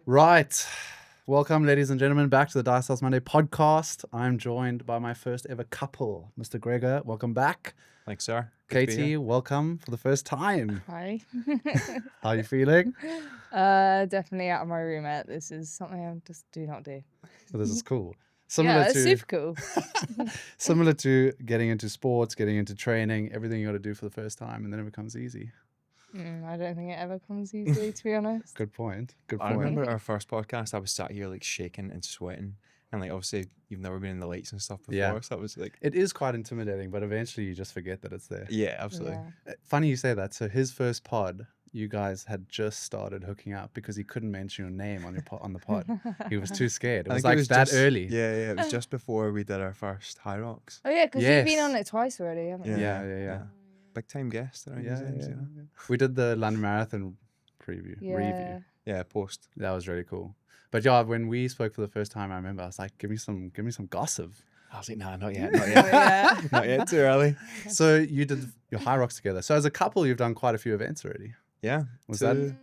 Right. Welcome, ladies and gentlemen, back to the Dice House Monday podcast. I'm joined by my first ever couple, Mr. Gregor. Welcome back. Thanks, sir. Good to be Katie, here. welcome for the first time. Hi. How are you feeling? Definitely out of my remit. This is something I just do not do. Well, this is cool. Yeah, it's super cool. Similar to getting into sports, getting into training, everything you got to do for the first time, and then it becomes easy. I don't think it ever comes easily, to be honest. Good point. Good I point. remember our first podcast, I was sat here like shaking and sweating. And like obviously you've never been in the lights and stuff before. Yeah. So it was like, It is quite intimidating, but eventually you just forget that it's there. yeah, absolutely. Yeah. Funny you say that. So his first pod, you guys had just started hooking up because he couldn't mention your name on your on the pod. He was too scared. It I was think like that just, early. Yeah, it was just before we did our first High Rocks. Oh, yeah, because you've been Yes. on it twice already, haven't you? Yeah. Big time guest around Yeah, these ends, yeah, you know? yeah. We did the London Marathon review. Yeah, post. That was really cool. But yeah, when we spoke for the first time, I remember I was like, "Give me some gossip." I was like, nah, not yet, Yeah. not yet, too early. So you did your High Rocks together. So as a couple, you've done quite a few events already. Yeah. Was two,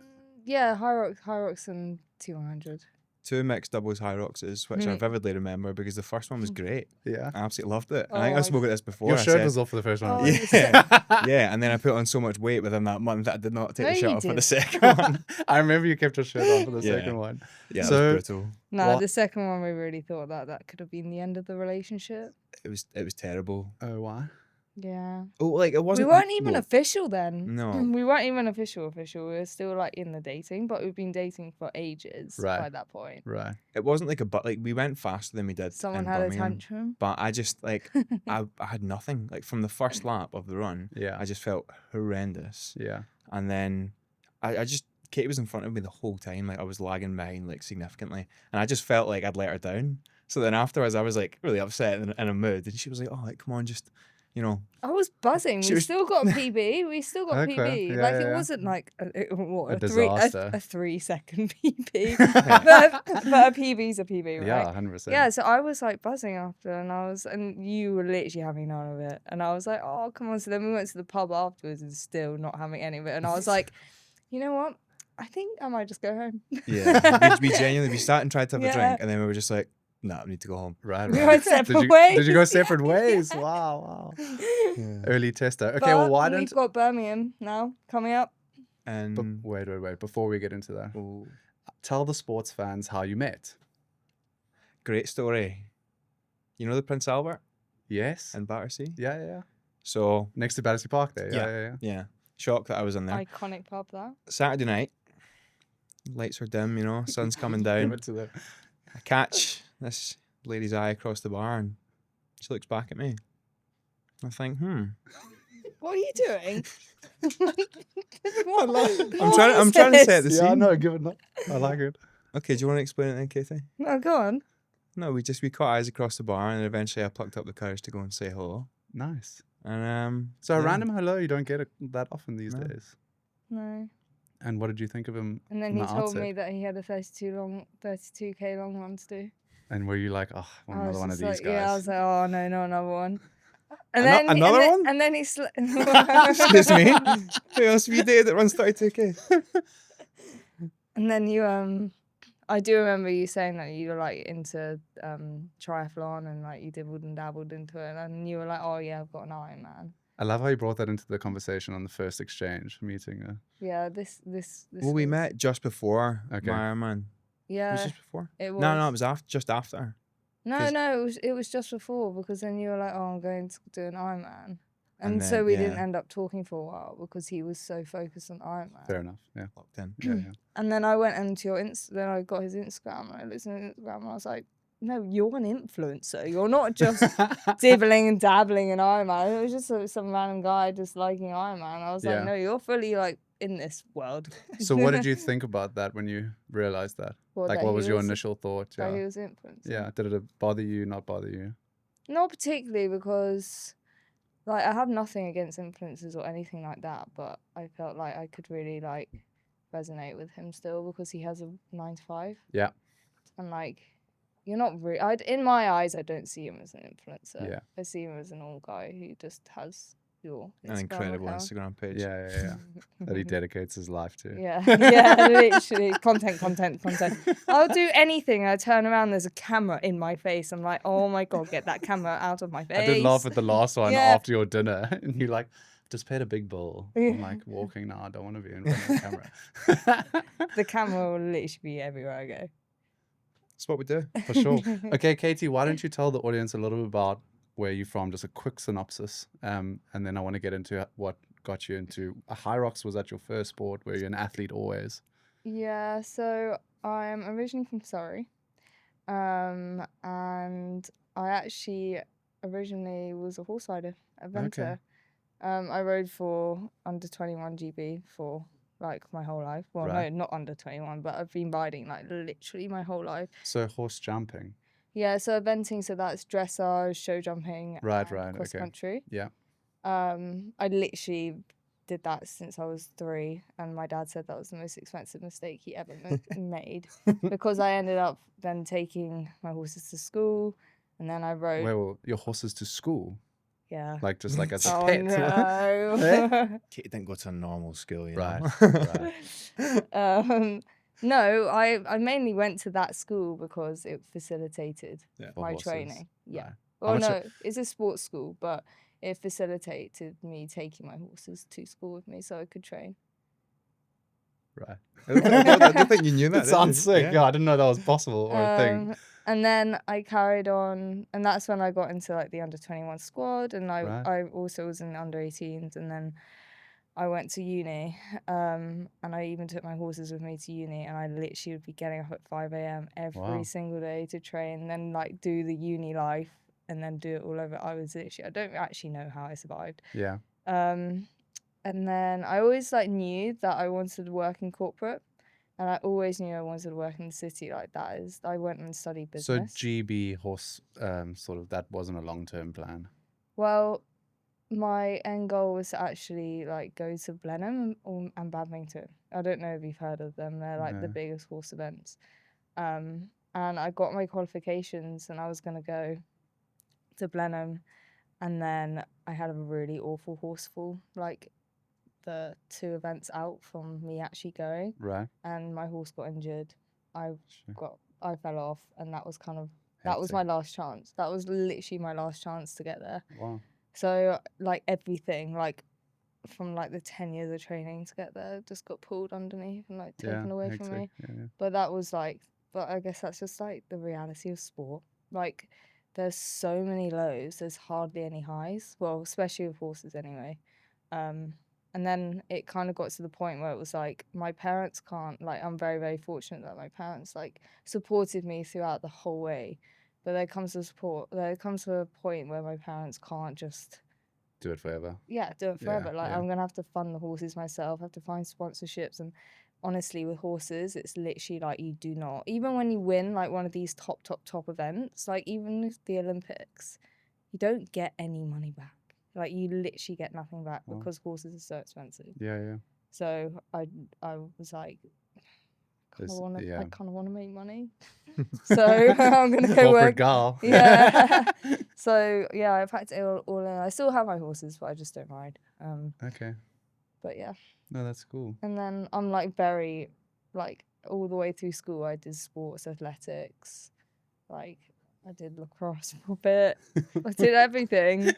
Yeah, High Rocks and T100. two mixed doubles High Rocks, which I Mm. vividly remember because the first one was great. Yeah. I absolutely loved it. Oh, I think I I- spoke about this before. Your I shirt said- was off for the first one. Oh, yeah, and then I put on so much weight within that month that I did not take No, the shirt you off for the didn't. second one. I remember you kept your shirt on for the Yeah. second one. Yeah, So- it was brutal. No, What? the second one we really thought that could have been the end of the relationship. It was terrible. Oh, why? Yeah. Oh, like it We wasn't. weren't even well, official then. No. We weren't even official. We were still like in the dating, but we've been dating for ages Right. by that point. Right. It wasn't like like we went faster than we did. Someone in had a Birmingham, tantrum. But I just like I had nothing. Like from the first lap of the run, Yeah. I just felt horrendous. Yeah. And then I just Katie was in front of me the whole time. Like I was lagging behind like significantly, and I just felt like I'd let her down. So then afterwards, I was like really upset and in a mood, and she was like, "Oh, like come on, just you know." I was buzzing. She We was- still got a PB. We still got Okay. PB. Yeah, Like yeah, it yeah. wasn't like A a disaster. 3-second PB. but a PB's a PB, right? Yeah, 100%. Yeah, so I was like buzzing after, and you were literally having none of it, and I was like, oh come on. So then we went to the pub afterwards and still not having any of it, and I was like, you know what? I think I might just go home. Yeah, we genuinely sat and tried to have a Yeah. drink, and then we were just like, "Nah, we need to go home." Right. We right. went separate Did you ways. go separate ways? Yeah. Wow. Yeah. Early tester. Okay, well, why we've don't... got Birmingham now coming up. And Wait. Before we get into that, oh, tell the sports fans how you met. great story. You know the Prince Albert Yes. in Battersea? Yeah. So Next to Battersea Park there. Yeah. yeah, shocked that I was in there. Iconic pub that. Saturday night, lights are dim, you know, sun's coming Give down. it to them. I catch this lady's eye across the bar, and she looks back at me. I think, What are you doing? I'm trying to set the Yeah, scene. no, give it up. I like it. Okay, do you want to explain it then, Katie? No, go on. No, we caught eyes across the bar, and eventually I plucked up the courage to go and say hello. Nice. And So a yeah. random hello, you don't get it that often these No. days. No. And what did you think of him? And then in he the told outset? me that he had a 32k long run to do. And were you like, oh, I another was one of just these like, Yeah, I guys? was like, oh no, not another one. And Another one? And then he Excuse me. Who else have you dated that runs 32k? And then you I do remember you saying that you were like into triathlon and like you dibbled and dabbled into it, and you were like, oh yeah, I've got an Ironman. I love how you brought that into the conversation on the first exchange meeting. Yeah, this. Well, we was- met just before Okay. my Ironman. Yeah, Was it just before? it was. No, it was just after. No, 'cause- no, it was just before, because then you were like, oh, I'm going to do an Ironman. And, And so then, we didn't yeah. end up talking for a while because he was so focused on Ironman. Fair enough. Yeah. Locked in. Yeah. And then I went into your then I got his Instagram and I listened to his Instagram and I was like, no, you're an influencer. You're not just dibbling and dabbling in Ironman. It was just some random guy just liking Ironman. I was Yeah. like, no, you're fully like in this world. So what did you think about that when you realized that? Like, that what he was your initial thought? That he Yeah. was influencing. Yeah. Did it bother you? Not bother you? Not particularly, because like I have nothing against influencers or anything like that, but I felt like I could really like resonate with him still because he has a 9 to 5. Yeah. And like you're not in my eyes I don't see him as an influencer. Yeah. I see him as an old guy who just has your An Instagram incredible account. Instagram page. Yeah. That he dedicates his life to. Yeah, yeah, literally. Content. I'll do anything. I turn around, there's a camera in my face. I'm like, oh my God, get that camera out of my face. I did laugh at the last one Yeah. after your dinner, and you're like, just paid a big bill. I'm like walking now. I don't want to be in front of the camera. The camera will literally be everywhere I go. That's what we do. For sure. Okay, Katie, why don't you tell the audience a little bit about where you're from, just a quick synopsis, and then I want to get into what got you into high rocks. Was that your first sport? Were you an athlete always? Yeah, so I'm originally from Surrey, and I actually originally was a horse rider, a venter. I rode for under 21 GB for like my whole life. Well, Right. no, not under 21, but I've been riding like literally my whole life. So horse jumping. Yeah, so eventing, so that's dressage, show jumping, Right, and cross okay. country. Yeah. I literally did that since I was 3, and my dad said that was the most expensive mistake he ever made, because I ended up then taking my horses to school, and then I rode. Well, your horses to school, Yeah. like just like as a Oh pet. no. Katie didn't go to a normal school, you Right. know? Right. No, I mainly went to that school because it facilitated For my horses. training. Yeah. Right. Well, much no, it's a sports school, but it facilitated me taking my horses to school with me so I could train. Right. I don't think you knew that. That sounds did you? sick. Yeah, I didn't know that was possible or a thing. And then I carried on, and that's when I got into like the under 21 squad, and Right. I also was in the under 18s, and then I went to uni, and I even took my horses with me to uni, and I literally would be getting up at 5 a.m. every Wow. single day to train, then like do the uni life, and then do it all over. I don't actually know how I survived. Yeah. And then I always like knew that I wanted to work in corporate, and I always knew I wanted to work in the city. Like that is, I went and studied business. So GB horse, sort of that wasn't a long-term plan. Well, my end goal was to actually like go to Blenheim and Badminton. I don't know if you've heard of them. They're like the No. biggest horse events. And I got my qualifications, and I was gonna go to Blenheim, and then I had a really awful horse fall, like the 2 events out from me actually going, Right. and my horse got injured. I fell off, and that was Hectic. my last chance. That was literally my last chance to get there. Wow. So like everything, like from like the 10 years of training to get there, just got pulled underneath and like taken away from me. Yeah. But that was like, but I guess that's just like the reality of sport. Like there's so many lows, there's hardly any highs. Well, especially with horses anyway. And then it kind of got to the point where it was like my parents can't, like I'm very, very fortunate that my parents like supported me throughout the whole way. But there comes to a point where my parents can't just Do it forever. do it forever. Yeah, Like yeah. I'm gonna have to fund the horses myself, have to find sponsorships, and honestly with horses it's literally like you do not, even when you win like one of these top events, like even with the Olympics, you don't get any money back. Like you literally get nothing back Wow. because horses are so expensive. Yeah. So I was like, I kind of want to make money. So I'm gonna go Corporate work. gal. Yeah. So yeah, I've packed it all in. I still have my horses, but I just don't ride. Okay. But yeah. No, that's cool. And then I'm like very, like all the way through school, I did sports, athletics, like I did lacrosse for a bit. I did everything.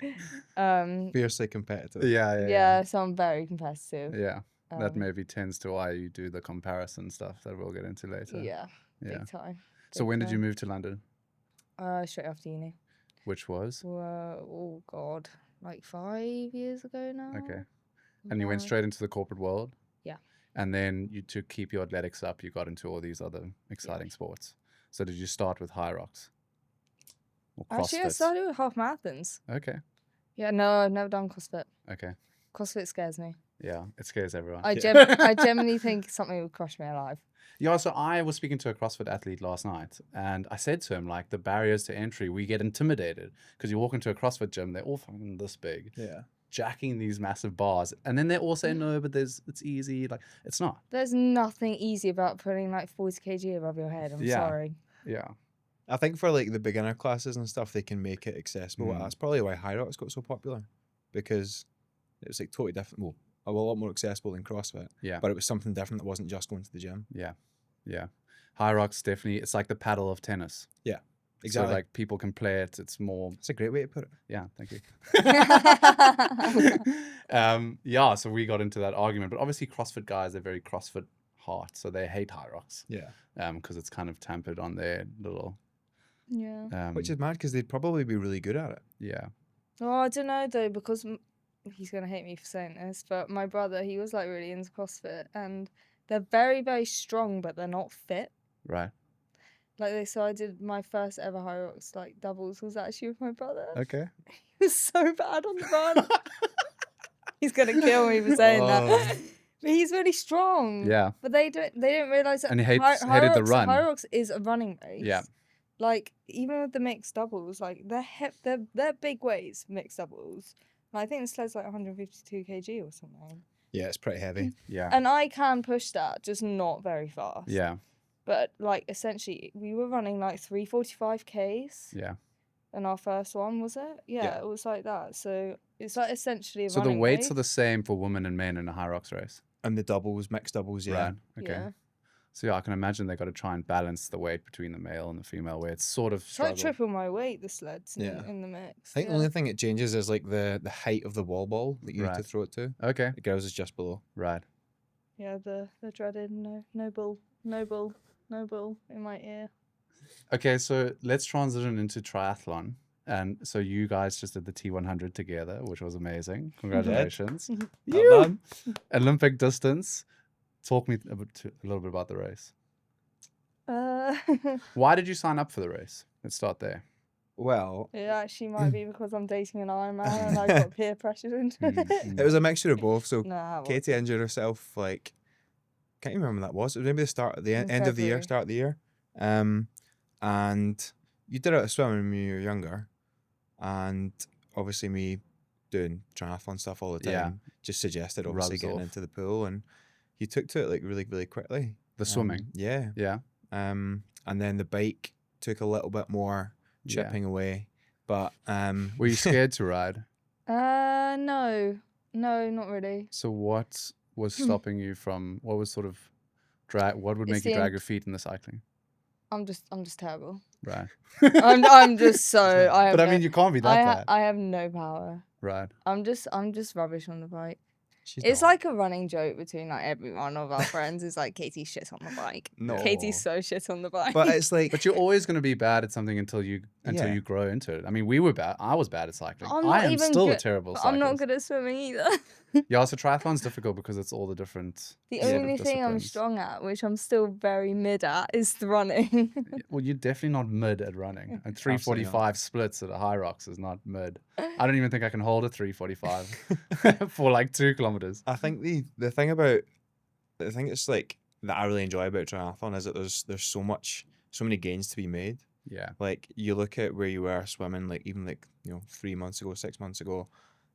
Fiercely competitive. Yeah, so I'm very competitive. Yeah. That maybe tends to why you do the comparison stuff that we'll get into later. Yeah, Yeah. big time. So when did you move to London? Straight after uni. Which was? Oh God, like 5 years ago now. Okay. And you went straight into the corporate world? Yeah. And then to keep your athletics up, you got into all these other exciting sports. So did you start with high rocks? Or Actually, I CrossFit? started with half marathons. Okay. Yeah, no, I've never done CrossFit. Okay. CrossFit scares me. Yeah, it scares everyone. I genuinely think something would crush me alive. Yeah, so I was speaking to a CrossFit athlete last night, and I said to him, like, the barriers to entry, we get intimidated because you walk into a CrossFit gym, they're all fucking this big, Yeah. jacking these massive bars, and then they all say, no, but it's easy. Like, it's not. There's nothing easy about putting like 40 kg above your head. I'm Yeah. sorry. Yeah. I think for like the beginner classes and stuff, they can make it accessible. Mm. That's probably why High Rocks got so popular, because It was like totally different. Well, a lot more accessible than CrossFit. Yeah. But it was something different that wasn't just going to the gym. Yeah. Yeah. High rocks definitely, it's like the paddle of tennis. Yeah. Exactly. So like people can play it. It's more. That's a great way to put it. Yeah, thank you. Yeah, so we got into that argument, but obviously CrossFit guys are very CrossFit heart, so they hate high rocks. Yeah. Because it's kind of tempered on their little. Yeah. Which is mad because they'd probably be really good at it. Yeah. Oh, I don't know though, because he's gonna hate me for saying this, but my brother, he was like really into CrossFit, and they're very, very strong, but they're not fit. Right. Like so I did my first ever high rocks like doubles was actually with my brother. Okay. He was so bad on the run. He's gonna kill me for saying that. But he's really strong. Yeah. But they don't realize that And he hated the run. High rocks is a running race. Yeah. Like even with the mixed doubles, like they're big weights, mixed doubles. And I think the sled's like 152 kg or something. Yeah, it's pretty heavy. Yeah. And I can push that, just not very fast. Yeah. But like essentially, we were running like 345 Ks. Yeah. And our first one, was it? Yeah, it was like that. So it's like essentially a So the running weights race. are the same for women and men in a high rocks race. And the doubles, mixed doubles, yeah. Right. Okay. Yeah. So yeah, I can imagine they got to try and balance the weight between the male and the female, where it's sort of It's like struggle. triple my weight, the sleds Yeah. in the mix. I think the only thing it changes is like the height of the wall ball that you need to Right. throw it to. Okay. The girls is just below. Right. Yeah, the dreaded no bull in my ear. Okay, so let's transition into triathlon. And so you guys just did the T100 together, which was amazing. Congratulations. Well done. Olympic distance. Talk me a little bit about the race. Why did you sign up for the race? Let's start there. Well, It actually might be because I'm dating an Ironman and I got peer pressured into it. it was a mixture of both. So Nah, Katie injured herself, like, can't even remember when that was. It was maybe the start, the In end of the year, February. start of the year. And you did it at swimming when you were younger. And obviously me doing triathlon stuff all the time Yeah. just suggested obviously Rubs getting off. into the pool, and you took to it like really, really quickly. The swimming. Yeah. Yeah. And then the bike took a little bit more Yeah. chipping away. But Were you scared to ride? no, not really. So what was stopping you from, what was sort of what would It's make you the drag your feet in the cycling? I'm just terrible. Right. I'm just so I have But I no, mean, you can't be that bad. I have no power. Right. I'm just rubbish on the bike. she's It's not. like a running joke between like every one of our friends is like Katie shit on the bike. No. Katie's so shit on the bike. But it's like, But you're always going to be bad at something until you Yeah. you grow into it. I mean, we were bad. I was bad at cycling. I'm I not am even still a good- terrible But cyclist. I'm not good at swimming either. Yeah, so triathlon's difficult because it's all the different. The sort of only thing I'm disciplines. strong at, which I'm still very mid at, is the running. Well, you're definitely not mid at running. And Absolutely 345 splits at a high rocks is not mid. I don't even think I can hold a 345 for like 2 kilometers. I think the thing it's like that I really enjoy about triathlon is that there's so many gains to be made. Yeah. Like you look at where you were swimming, like even like 3 months ago, 6 months ago,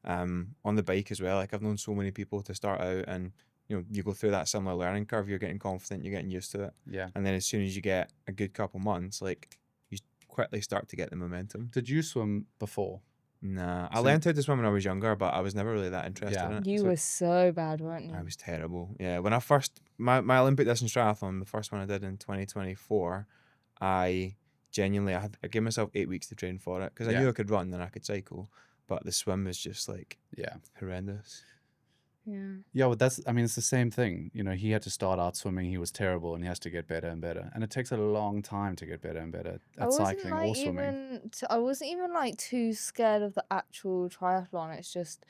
on the bike as well. Like I've known so many people to start out, and you go through that similar learning curve. You're getting confident, you're getting used to it, Yeah. and then as soon as you get a good couple months, like you quickly start to get the momentum. Did you swim before? Nah, I So- learned how to swim when I was younger, but I was never really that interested Yeah. in it. You So- were so bad, weren't you? I was terrible. Yeah, when I first my Olympic distance triathlon, the first one I did in 2024, I genuinely I gave myself 8 weeks to train for it because I Yeah. knew I could run and I could cycle, but the swim was just like Yeah. horrendous. Yeah. Yeah, well, it's the same thing. He had to start out swimming. He was terrible and he has to get better and better. And it takes a long time to get better and better I at wasn't cycling like or swimming. I wasn't even like too scared of the actual triathlon. It's just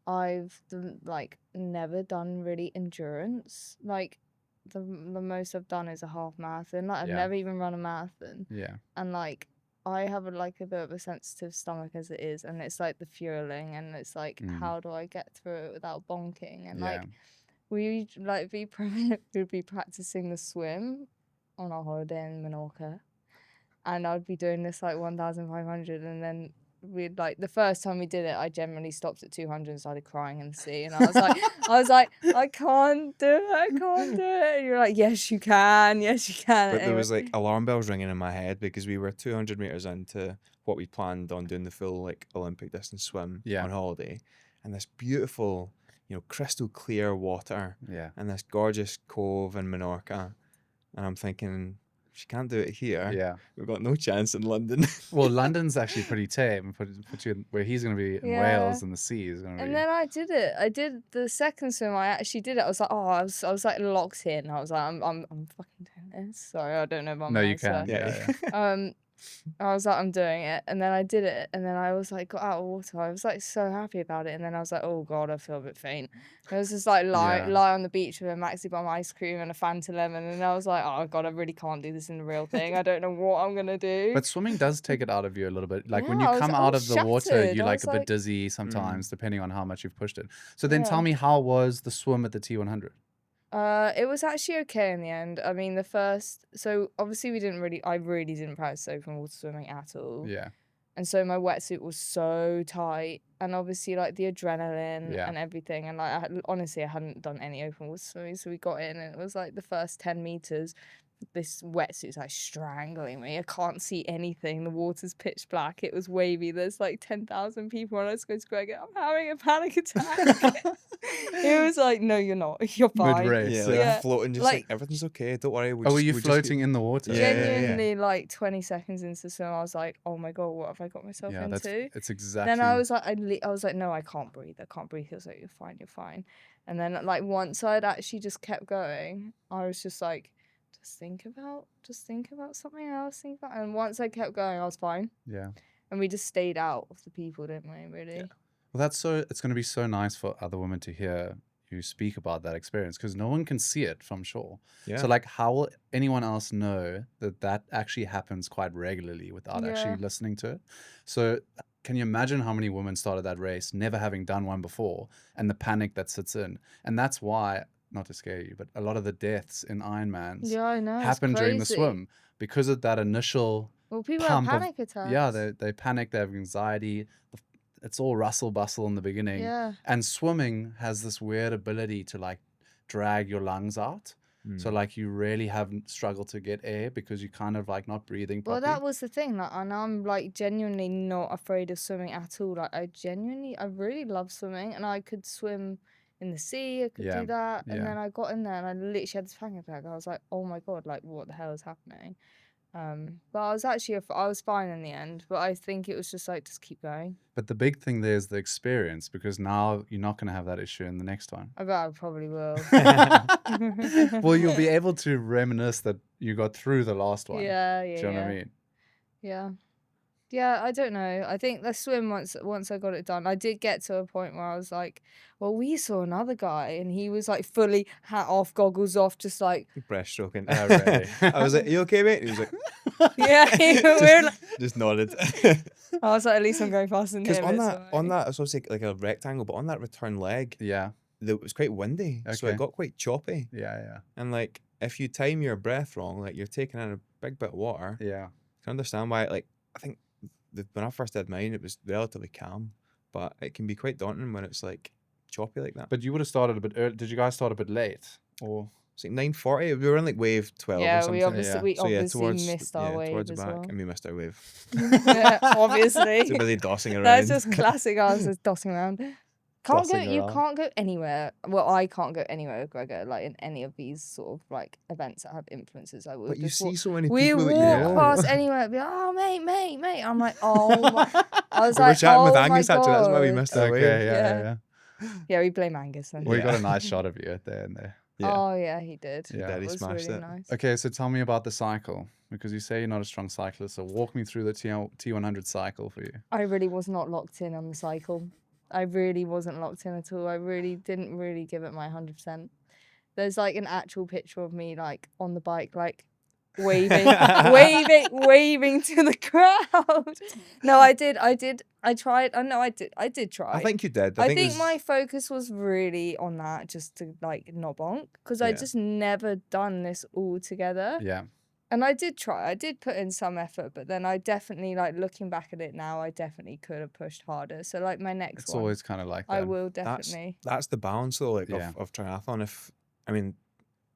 I've like never done really endurance. Like the most I've done is a half marathon. Like I've Yeah. never even run a marathon. Yeah. And like I have a bit of a sensitive stomach as it is, and it's like the fueling, and it's like how do I get through it without bonking? And like we'd be practicing the swim on our holiday in Menorca, and I'd be doing this like 1,500, and then we'd like the first time we did it, I generally stopped at 200 and started crying in the sea, and I was like, I can't do it, And you're like, yes you can. But Anyway. there was like alarm bells ringing in my head because we were 200 meters into what we planned on doing the full like Olympic distance swim Yeah. on holiday, and this beautiful, crystal clear water, Yeah. and this gorgeous cove in Menorca, and I'm thinking, she can't do it here. Yeah. We've got no chance in London. Well, London's actually pretty tame. Put you in, where he's going to be in Wales, and the sea is going to be. And then I did it. I did the second swim. I actually did it. I was like, I was like locked in. I was like, I'm fucking doing this. Sorry, I don't know if I'm. No, you can. Yeah. I was like, I'm doing it, and then I did it, and then I was like, got out of water. I was like so happy about it, and then I was like, oh god, I feel a bit faint. I was just like lie on the beach with a maxi bomb ice cream and a Fanta lemon, and I was like, oh god, I really can't do this in the real thing. I don't know what I'm gonna do. But swimming does take it out of you a little bit. Like when Yeah, you come out of the water, shattered. you're I like was a bit like- dizzy sometimes, depending on how much you've pushed it. So then tell me, how was the swim at the T100? It was actually okay in the end. I mean, so obviously I really didn't practice open water swimming at all. Yeah. And so my wetsuit was so tight, and obviously like the adrenaline and everything, and like honestly I hadn't done any open water swimming, so we got in and it was like the first 10 meters. This wetsuit's like strangling me. I can't see anything. The water's pitch black. It was wavy. There's like 10,000 people, and I just go to Gregor, I'm having a panic attack. It was like, no, you're not. You're fine. Mid-race. Yeah, floating, just like, Like- everything's okay. Don't worry. Were you floating in the water? Yeah. Genuinely, like 20 seconds into the swim, I was like, "Oh my god, what have I got myself Yeah, into?" it's exactly. Then I was like, I was like, "No, I can't breathe. I can't breathe." He was like, You're fine." And then like once I'd actually just kept going, I was just like, just think about something else. And once I kept going, I was fine. Yeah. And we just stayed out of the people, didn't we? Really. Well, it's going to be so nice for other women to hear you speak about that experience, because no one can see it from shore. Yeah. So like, how will anyone else know that actually happens quite regularly without actually listening to it? So can you imagine how many women started that race never having done one before, and the panic that sits in? And that's why, not to scare you, but a lot of the deaths in Ironmans Yeah, I know. happen it's during the crazy. swim because of that initial Well, people have pump of- panic attacks. Yeah, they panic, they have anxiety. It's all rustle bustle in the beginning. Yeah. And swimming has this weird ability to like drag your lungs out. So like you really haven't struggled to get air because you're kind of like not breathing Well, properly. that was the thing. Like, and I'm like genuinely not afraid of swimming at all. Like, I really love swimming, and I could swim in the sea. I could Yeah, do that. And yeah. then I got in there, and I literally had this panic attack. I was like, oh my god, like what the hell is happening? But I was actually I was fine in the end. But I think it was just like, just keep going. But the big thing there is the experience, because now you're not going to have that issue in the next one. I bet I probably will. Well, you'll be able to reminisce that you got through the last one. Yeah, Do you know what I mean? Yeah. Yeah, I don't know. I think the swim, once I got it done, I did get to a point where I was like, well, we saw another guy and he was like fully hat off, goggles off, just like, breaststroking. Really? I was like, "Are you okay, mate?" And he was like, yeah, we're like, just nodded. I was like, at least I'm going faster than Because him. on it's that, alright. it's obviously like a rectangle, but on that return leg, Yeah, it was quite windy, so Okay. it got quite choppy. yeah, And like, if you time your breath wrong, like you're taking in a big bit of water. yeah. I can understand why. Like, I think when I first did mine, it was relatively calm, but it can be quite daunting when it's like choppy like that. But you would have started a bit early. Did you guys start a bit late? Or It's like 9:40. We were in like wave 12 or Yeah, something. we obviously, Yeah. we So yeah, obviously towards missed our wave towards as the back, well. and we missed our wave. Yeah, obviously. Too busy dossing around. That's just classic us just dossing around. Dossing You around. can't go anywhere. Well, I can't go anywhere with Gregor, like in any of these sort of like events that have influencers. I will. But you just see so many we people walk that you know. past anywhere, and be like, oh mate. I'm like, oh my. I was We were like, chatting oh with my Angus actually. That's why we God. missed our wave. okay, Yeah. yeah. Yeah, we blame Angus then. Well, you got a Yeah. nice shot of you at the end there. Yeah. Oh yeah, he did. Yeah. Daddy It was smashed really it. nice. Okay, so tell me about the cycle, because you say you're not a strong cyclist. So walk me through the T100 cycle for you. I really was not locked in on the cycle. I really wasn't locked in at all. I really didn't really give it my 100%. There's like an actual picture of me like on the bike, like waving to the crowd. No, I tried. I did try. I think you did. I think it think was- my focus was really on that, just to like not bonk, because I Yeah. just never done this all together. Yeah. And I did try. I did put in some effort, but then I definitely, like, looking back at it now, I definitely could have pushed harder. So like my next It's one, always kind of like that. I will that's definitely. that's the balance though, like Yeah. of triathlon. I mean,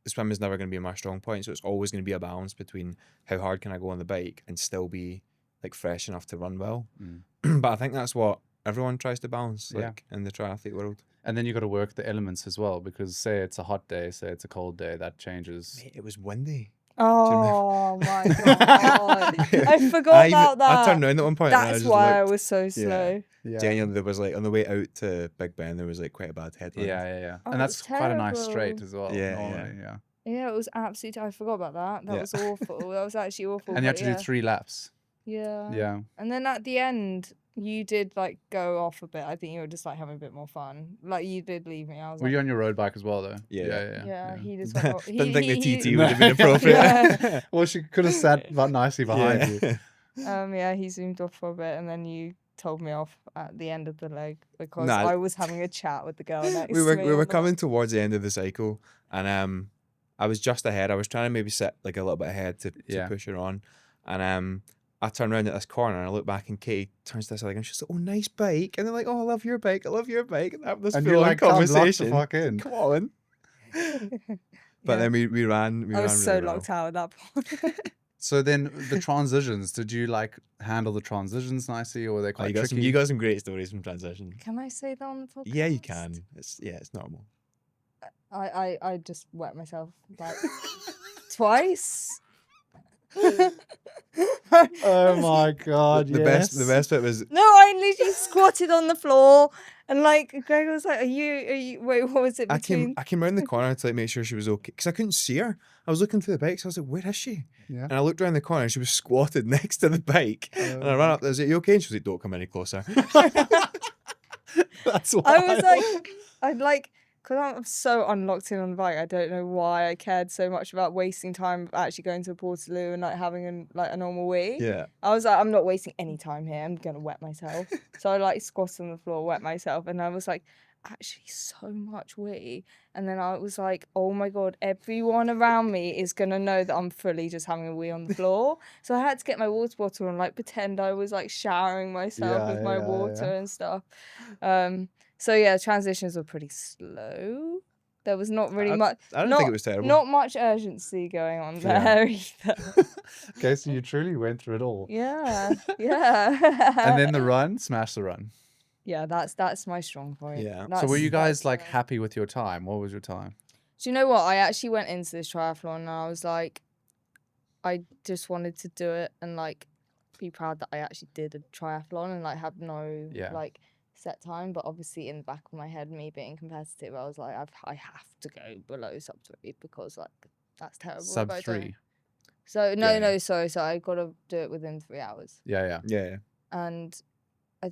the swim is never going to be my strong point, so it's always going to be a balance between how hard can I go on the bike and still be like fresh enough to run well. Mm. But I think that's what everyone tries to balance Yeah. like in the triathlete world. And then you got to work the elements as well, because say it's a hot day, say it's a cold day, that changes. Mate, it was windy. Oh my god! I forgot I about that. turned around at one point and I That's just why I looked. was so slow. Yeah. Genuinely, there was like on the way out to Big Ben, there was like quite a bad headwind. Yeah. Oh, And that's it's quite a nice straight terrible. as well. Yeah, Normally, yeah. Yeah, it was absolutely. I forgot about that. That Yeah. was awful. That was actually awful. And you had but to yeah. do 3 laps. Yeah. Yeah. And then at the end, you did like go off a bit. I think you were just like having a bit more fun. Like you did leave me. I was Were like, you on your road bike as well, though? Yeah. yeah. He just went. Off. Didn't think the TT he- would have been appropriate. Yeah. Well, she could have sat nicely behind you. Yeah, he zoomed off for a bit, and then you told me off at the end of the leg because Nah. I was having a chat with the girl next we to were me. we on were the- coming towards the end of the cycle, and I was just ahead. I was trying to maybe sit like a little bit ahead to Yeah. push her on, and I turned around at this corner and I look back and Katie turns to this other guy and she's like, "Oh, nice bike," and they're like, "Oh, I love your bike. I love your bike." And have this And you're full-on like, "Come, lock the conversation. fuck in." Come on. But Yeah. then we ran. I was ran so really well. locked out at that point. So then the transitions, did you like handle the transitions nicely, or were they Oh, quite you tricky? got some great stories from transition. Can I say that on the podcast? Yeah, you can. It's normal. I just wet myself like twice. Oh my god! The best bit was No, I literally squatted on the floor and like Gregor was like, "Are you? Wait, what was it I between?" came around the corner to like make sure she was okay because I couldn't see her. I was looking through the bike, so I was like, "Where is she?" Yeah. And I looked around the corner, and she was squatted next to the bike. And I ran up there. I was like, "You okay?" And she was like, "Don't come any closer." That's why. I was like, I'd like, because I'm so unlocked in on the bike. I don't know why I cared so much about wasting time actually going to a Portaloo and like having a normal wee. Yeah. I was like, I'm not wasting any time here. I'm gonna wet myself. So I like squatted on the floor, wet myself, and I was like, actually so much wee. And then I was like, oh my god, everyone around me is gonna know that I'm fully just having a wee on the floor. So I had to get my water bottle and like pretend I was like showering myself with my water and stuff. So yeah, transitions were pretty slow. There was not really much. I don't think it was terrible. Not much urgency going on Yeah. there either. Okay, so you truly went through it all. Yeah, yeah. And then the run, smash the run. Yeah, that's my strong point. Yeah. So were you guys that's, like happy with your time? What was your time? Do you know what? I actually went into this triathlon and I was like, I just wanted to do it and like be proud that I actually did a triathlon and like have no like set time. But obviously in the back of my head, me being competitive, I was like, I have to go below sub 3 because like that's terrible. Sub if I don't. 3. So no, Yeah. sorry. So I got to do it within 3 hours. Yeah. Yeah. And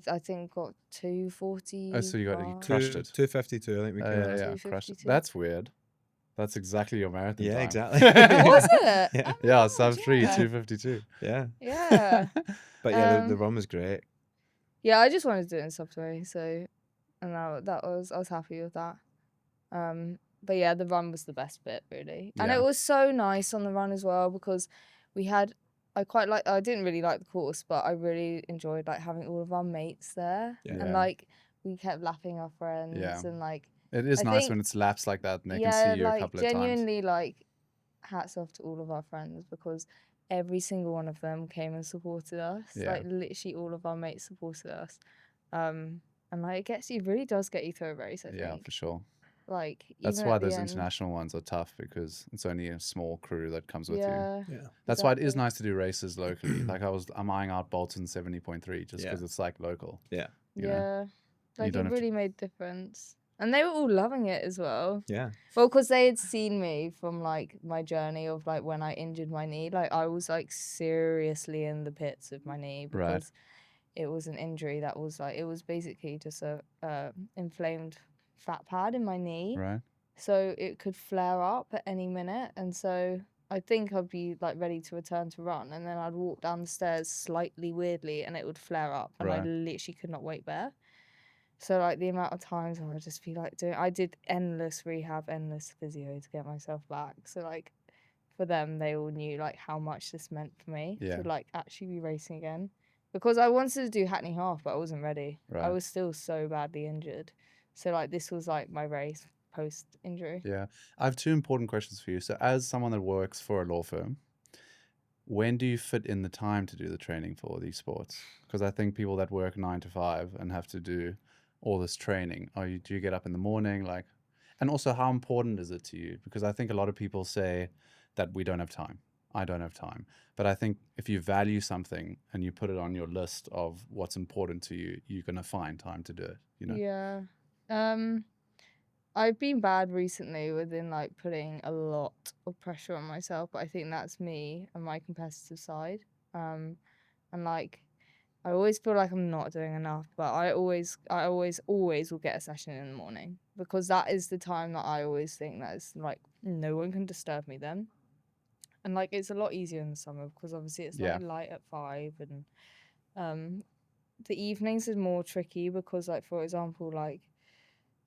I think got 2:40. Oh, so you crushed it. 2:52. I think we Yeah, came out. yeah, crushed it. 2:52. That's weird. That's exactly your marathon Yeah, time. exactly. Was it? Yeah. Oh, Yeah, sub 3, yeah. 2:52. Yeah. Yeah. But yeah, the Um, run was great. Yeah, I just wanted to do it in sub 3, so and I was happy with that. But yeah, the run was the best bit really. And Yeah. it was so nice on the run as well because we had I didn't really like the course, but I really enjoyed like having all of our mates there. Yeah. And like we kept lapping our friends Yeah. and like It is I nice think- when it's laps like that and they yeah, can see you like a couple of times. genuinely like hats off to all of our friends because every single one of them came and supported us. Yeah. Like literally all of our mates supported us. And like it really does get you through a race, I Yeah, think. for sure. Like That's even why at the those end- international ones are tough because it's only a small crew that comes with you. Yeah. Yeah. That's why it is exactly. nice to do races locally. Like I'm eyeing out Bolton 70.3 just Yeah. because it's like local. Yeah. you know? Yeah. Like don't it have to- really made a difference. And they were all loving it as well. Yeah. Well, because they had seen me from like my journey of like when I injured my knee. Like I was like seriously in the pits with my knee Right. because it was an injury that was like it was basically just a inflamed fat pad in my knee. Right? So it could flare up at any minute. And so I think I'd be like ready to return to run. And then I'd walk down the stairs slightly weirdly and it would flare up. And I Right. literally could not wait there. So like the amount of times I would just be like I did endless rehab, endless physio to get myself back. So like for them, they all knew like how much this meant for me Yeah. to like actually be racing again. Because I wanted to do Hackney Half, but I wasn't ready. I Right. was still so badly injured. So like this was like my race post injury. Yeah. I have 2 important questions for you. So as someone that works for a law firm, when do you fit in the time to do the training for all these sports? Because I think people that work 9 to 5 and have to do all this training, do you get up in the morning? Like, and also how important is it to you? Because I think a lot of people say that we don't have time. I don't have time. But I think if you value something and you put it on your list of what's important to you, you're going to find time to do it, you know? Yeah. I've been bad recently within like putting a lot of pressure on myself, but I think that's me and my competitive side. And like I always feel like I'm not doing enough, but I always will get a session in the morning because that is the time that I always think that is like no one can disturb me then. And like it's a lot easier in the summer because obviously it's Yeah. like light at 5 and the evenings is more tricky because like for example like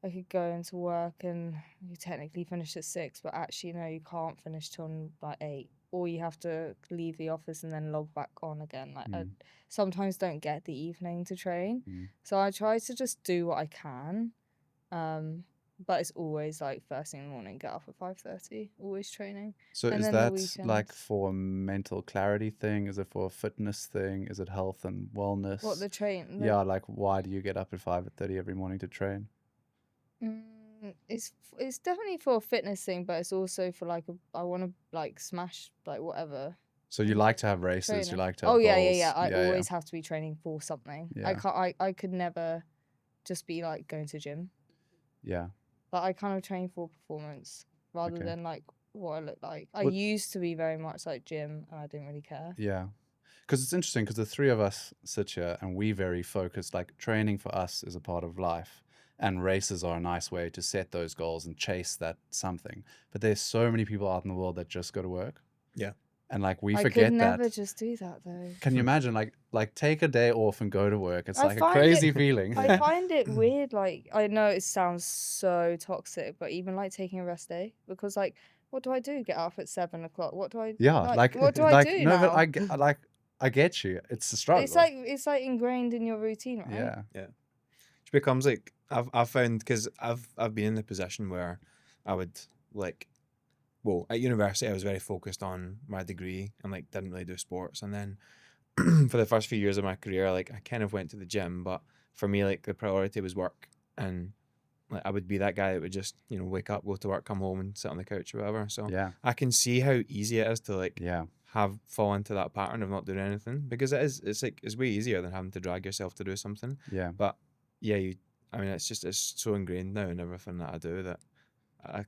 I could go into work and you technically finish at 6, but actually no, you can't finish till like 8, or you have to leave the office and then log back on again. Like I sometimes don't get the evening to train, so I try to just do what I can. But it's always like first thing in the morning, get up at 5:30, always training. So and is then the that weekends. like for a mental clarity thing? Is it for a fitness thing? Is it health and wellness? What the train? Yeah, like why do you get up at 5:30 every morning to train? It's definitely for a fitness thing, but it's also for like I want to like smash like whatever. So you like to have races, you Training. like to have Oh yeah, goals. yeah. I always have to be training for something. I Yeah. can't. I could never just be like going to gym. Yeah. But I kind of train for performance rather Okay. than like what I look like. I used to be very much like gym, and I didn't really care. Yeah. Because it's interesting because the three of us sit here and we very focused, like training for us is a part of life. And races are a nice way to set those goals and chase that something. But there's so many people out in the world that just go to work. Yeah. And like we I forget could never that. just do that though. Can you imagine like take a day off and go to work? It's I like a find crazy it- feeling. I find it weird. Like I know it sounds so toxic, but even like taking a rest day because like what do I do? Get up at 7 o'clock? What do I? Yeah, like what do I do no, now? but I get you. It's a struggle. It's like ingrained in your routine, right? Yeah. Yeah. Which becomes like I've found because I've been in the position where I would like, well, at university I was very focused on my degree and like didn't really do sports, and then for the first few years of my career, like I kind of went to the gym, but for me like the priority was work, and like I would be that guy that would just wake up, go to work, come home, and sit on the couch or whatever. So Yeah. I can see how easy it is to like Yeah. fall into that pattern of not doing anything, because it's way easier than having to drag yourself to do something. Yeah. But yeah, it's so ingrained now in everything that I do that I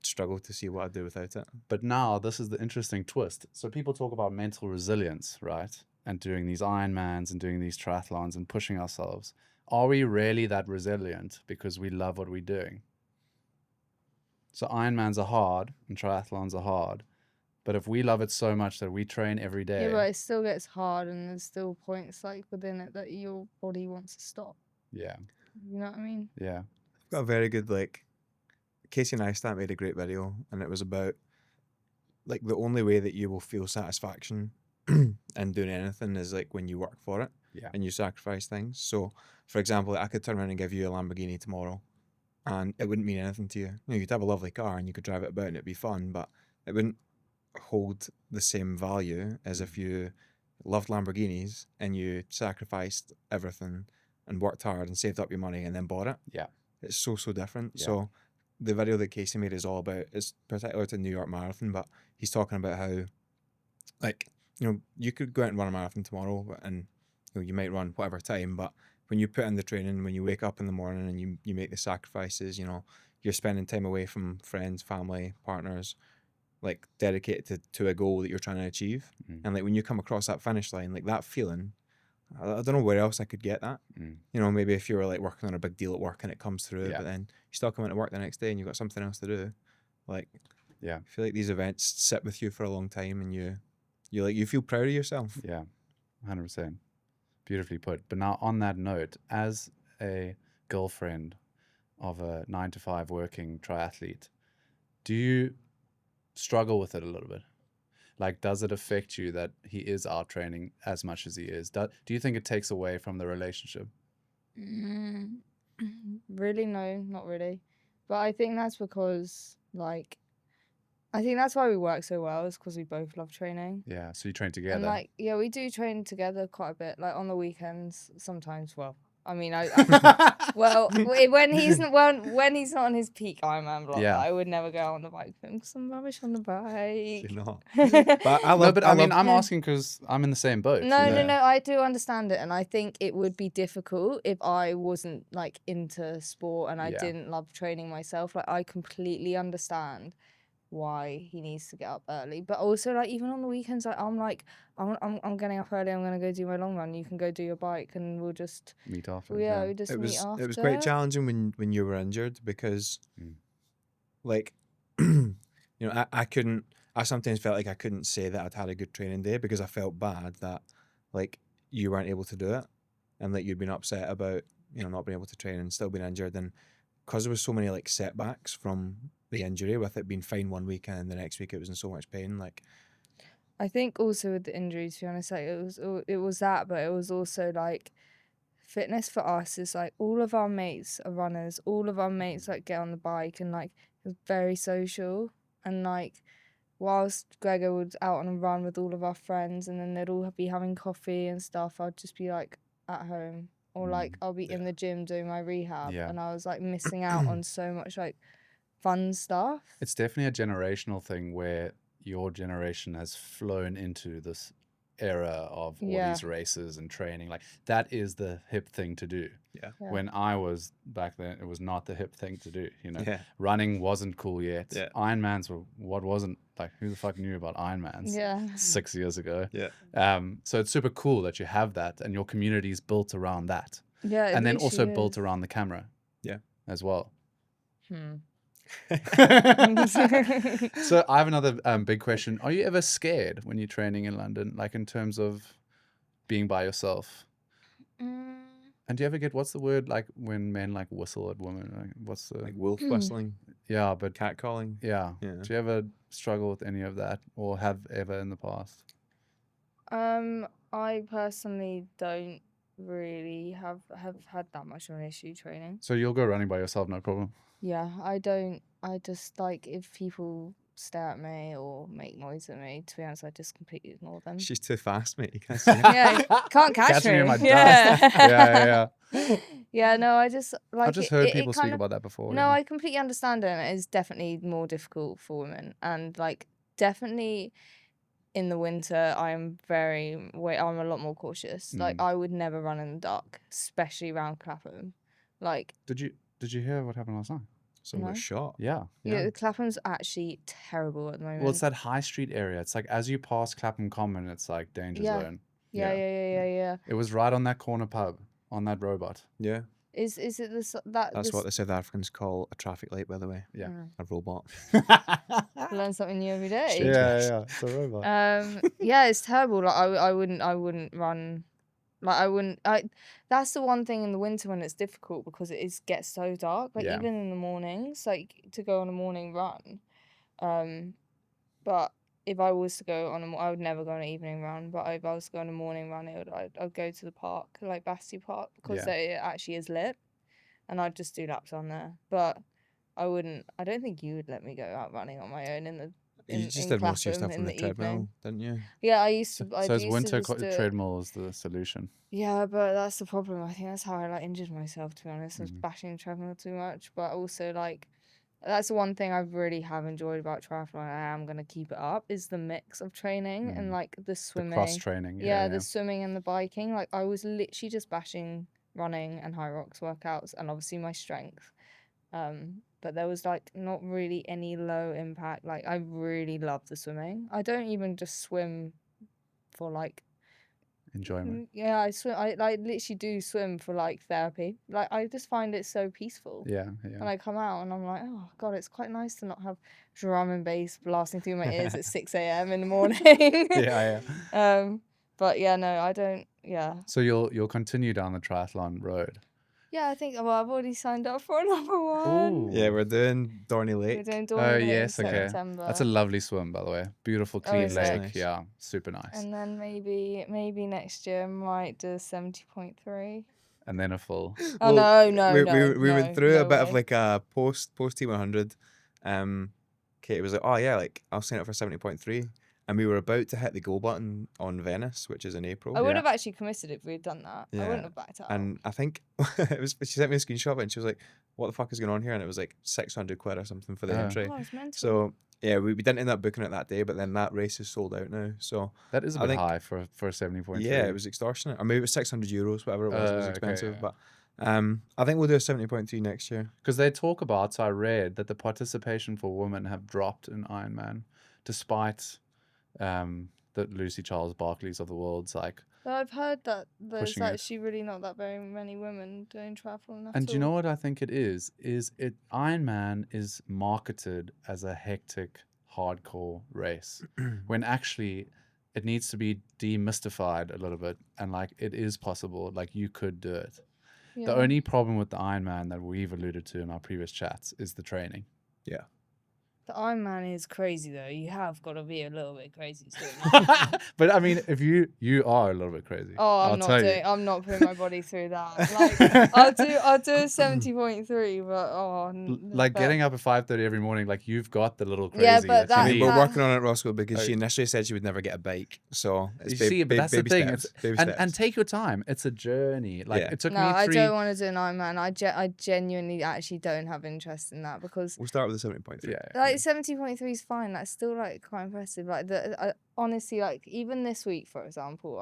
struggle to see what I do without it. But now this is the interesting twist. So people talk about mental resilience, right? And doing these Ironmans and doing these triathlons and pushing ourselves. Are we really that resilient because we love what we're doing? So Ironmans are hard and triathlons are hard. But if we love it so much that we train every day. Yeah, but it still gets hard and there's still points like within it that your body wants to stop. Yeah. You know what I mean? Yeah. I've got a very good Casey Neistat made a great video, and it was about like the only way that you will feel satisfaction in doing anything is like when you work for it. Yeah. And you sacrifice things. So for example, I could turn around and give you a Lamborghini tomorrow and it wouldn't mean anything to you. You'd have a lovely car and you could drive it about and it'd be fun, but it wouldn't hold the same value as if you loved Lamborghinis and you sacrificed everything and worked hard and saved up your money and then bought it. Yeah. It's so different. Yeah. So the video that Casey made is all about, it's particular to New York Marathon, but he's talking about how like, you could go out and run a marathon tomorrow and you might run whatever time, but when you put in the training, when you wake up in the morning and you make the sacrifices, you're spending time away from friends, family, partners, like dedicated to a goal that you're trying to achieve. And like when you come across that finish line, like that feeling, I don't know where else I could get that. Maybe if you were like working on a big deal at work and it comes through, but then you still come into work the next day and you've got something else to do. Like, yeah, I feel like these events sit with you for a long time and you feel proud of yourself. Yeah, 100%. Beautifully put. But now on that note, as a girlfriend of a 9-to-5 working triathlete, do you struggle with it a little bit? Like, does it affect you that he is out training as much as he is? Do you think it takes away from the relationship? Really, no, not really. But I think that's because, like, I think that's why we work so well, is because we both love training. Yeah, so you train And together. like, yeah, we do train together quite a bit. Like on the weekends, sometimes. Well, I mean, well, when he's not on his peak Ironman block, Yeah. I would never go out on the bike with him because I'm rubbish on the bike. You're not. But I No, love. but I mean, I'm asking because I'm in the same boat. No, you know? no, I do understand it, and I think it would be difficult if I wasn't like into sport and I Yeah. didn't love training myself. Like, I completely understand why he needs to get up early, but also like even on the weekends, like I'm getting up early. I'm gonna go do my long run. You can go do your bike, and we'll just Meet after. yeah, we just It meet after. was quite challenging when you were injured because, Mm. like, I sometimes felt like I couldn't say that I'd had a good training day because I felt bad that, like, you weren't able to do it, and like you'd been upset about not being able to train and still being injured, and because there was so many like setbacks from the injury, with it being fine one week and the next week it was in so much pain. Like, I think also with the injury, to be honest, like it was that, but it was also like fitness for us is like all of our mates are runners, all of our mates like get on the bike, and like it was very social, and like whilst Gregor would out on a run with all of our friends, and then they'd all be having coffee and stuff, I'd just be like at home, or like I'll be in the gym doing my rehab, Yeah. and I was like missing out on so much like fun stuff. It's definitely a generational thing where your generation has flown into this era of all these races and training. Like, that is the hip thing to do. Yeah. When I was back then, it was not the hip thing to do. Yeah. Running wasn't cool yet. Yeah. Ironmans were what wasn't, like, who the fuck knew about Ironmans? Yeah. 6 years ago. Yeah. So it's super cool that you have that, and your community is built around that. Yeah. And then also built around the camera. Yeah. As well. So So I have another big question. Are you ever scared when you're training in London, like in terms of being by yourself? And do you ever get, what's the word, like when men like whistle at women? Like, what's the Like wolf whistling, yeah, but catcalling. yeah. Yeah. Do you ever struggle with any of that, or have ever in the past? I personally don't really have had that much of an issue training. So you'll go running by yourself, no problem. Yeah, I don't. I just like if people stare at me or make noise at me. To be honest, I just completely ignore them. She's too fast, mate. You can't see it. Yeah, can't catch Catching me. you in my dust. Yeah. Yeah, no, I just like. I've just heard it people speak kind of, about that before. No, yeah. I completely understand it. And it is definitely more difficult for women, and like definitely in the winter, I'm a lot more cautious. Like I would never run in the dark, especially around Clapham. Like, Did you hear what happened last night? Someone was shot. Yeah. the Clapham's actually terrible at the moment. Well, it's that high street area. It's like as you pass Clapham Common, it's like danger zone. Yeah. It was right on that corner pub, on that robot. Yeah. Is it That's what the South Africans call a traffic light, by the way. Yeah. A robot. Learn something new every day. Yeah, it's a robot. Yeah, it's terrible. Like I wouldn't run. Like that's the one thing in the winter when it's difficult because it gets so dark. Like even in the mornings, like to go on a morning run. But if I was to go on I would never go on an evening run. But if I was to go on a morning run, I'd go to the park, like Basti Park, because it actually is lit, and I'd just do laps on there. But I don't think you would let me go out running on my own in the. You just did most of your stuff on the treadmill, evening. didn't you? Yeah, I used to. So it's winter treadmill is the solution. Yeah, but that's the problem. I think that's how I injured myself. To be honest, I was bashing the treadmill too much. But also that's the one thing I really have enjoyed about triathlon. I am gonna keep it up is the mix of training and the swimming, the cross training. The swimming and the biking. Like I was literally just bashing running and high rocks workouts, and obviously my strength. But there was not really any low impact. Like I really love the swimming. I don't even just swim for enjoyment. Yeah, I swim. I literally do swim for therapy. Like I just find it so peaceful. Yeah. And I come out and I'm like, oh god, it's quite nice to not have drum and bass blasting through my ears at 6 a.m. in the morning. Yeah. But yeah, no, I don't. Yeah. So you'll continue down the triathlon road. Yeah, I think. Well, I've already signed up for another one. Ooh. Yeah, we're doing Dorney Lake. We're doing Dorney Lake in okay. September. That's a lovely swim, by the way. Beautiful, clean is lake. Nice. Yeah, super nice. And then maybe next year I might do 70.3. And then a full. Oh Well, no! We went through a bit of way. like a post T100 kind Katie was like, oh yeah, like I'll sign up for 70.3. And we were about to hit the go button on Venice, which is in April. I would have actually committed if we'd done that. I wouldn't have backed out. And I think she sent me a screenshot of it and she was like, what the fuck is going on here? And it was like 600 quid or something for the entry. Oh, it's mental. So yeah, we didn't end up booking it that day, but then that race is sold out now. So that is a bit high for 70.3. Yeah, it was extortionate. Or maybe it was 600 euros, whatever it was. It was expensive. Okay, yeah. But I think we'll do a 70.3 next year. Because they talk about, so I read that the participation for women have dropped in Ironman, despite the Lucy Charles Barkleys of the world's like. But I've heard that there's pushing it. actually really not that very many women doing triathlon at And do you all. know what I think it is? Ironman is marketed as a hectic, hardcore race, when actually it needs to be demystified a little bit, and like it is possible, like you could do it. Yeah. The only problem with the Ironman that we've alluded to in our previous chats is the training. Yeah. The Ironman is crazy though. You have got to be a little bit crazy to do it. But I mean, if you are a little bit crazy. Oh, I'll tell you. I'm not putting my body through that. Like, I'll do a 70.3, but Like but- getting up at 5:30 every morning, like you've got the little crazy. Yeah, but that you that- need. We're working on it, Roscoe, because she initially said she would never get a bike. So it's You see, but that's the baby thing. steps, baby And steps. take your time. It's a journey. Like Yeah. it took No, me I 3. don't want to do an Ironman. I genuinely actually don't have interest in that because We'll start with the 70.3. Yeah. like 70.3 is fine. That's still like quite impressive. Like honestly, like even this week, for example,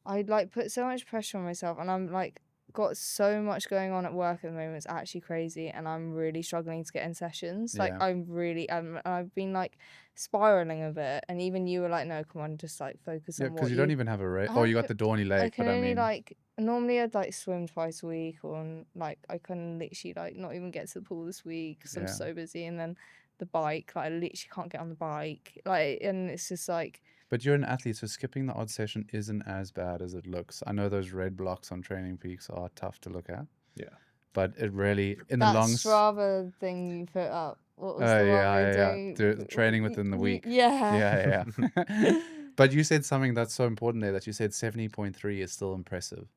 I like put so much pressure on myself, and I'm like got so much going on at work at the moment. It's actually crazy, and I'm really struggling to get in sessions. Like Yeah. I'm really, I've been like spiraling a bit, and even you were like, no, come on, just like focus Yeah, on what because you don't even have a race. I Oh, you have got the Dorney I Lake, can but I only mean, like normally I'd like swim twice a week, or like I can literally like not even get to the pool this week because I'm Yeah. so busy, and then the bike, like I literally can't get on the bike, like, and it's just like but you're an athlete, so skipping the odd session isn't as bad as it looks. I know those red blocks on Training Peaks are tough to look at. Yeah. But it really in the that long. Strava thing you put up. What was Oh the one yeah, we were yeah. doing? Do training within the week. Yeah. Yeah. But you said something that's so important there. That you said 70.3 is still impressive.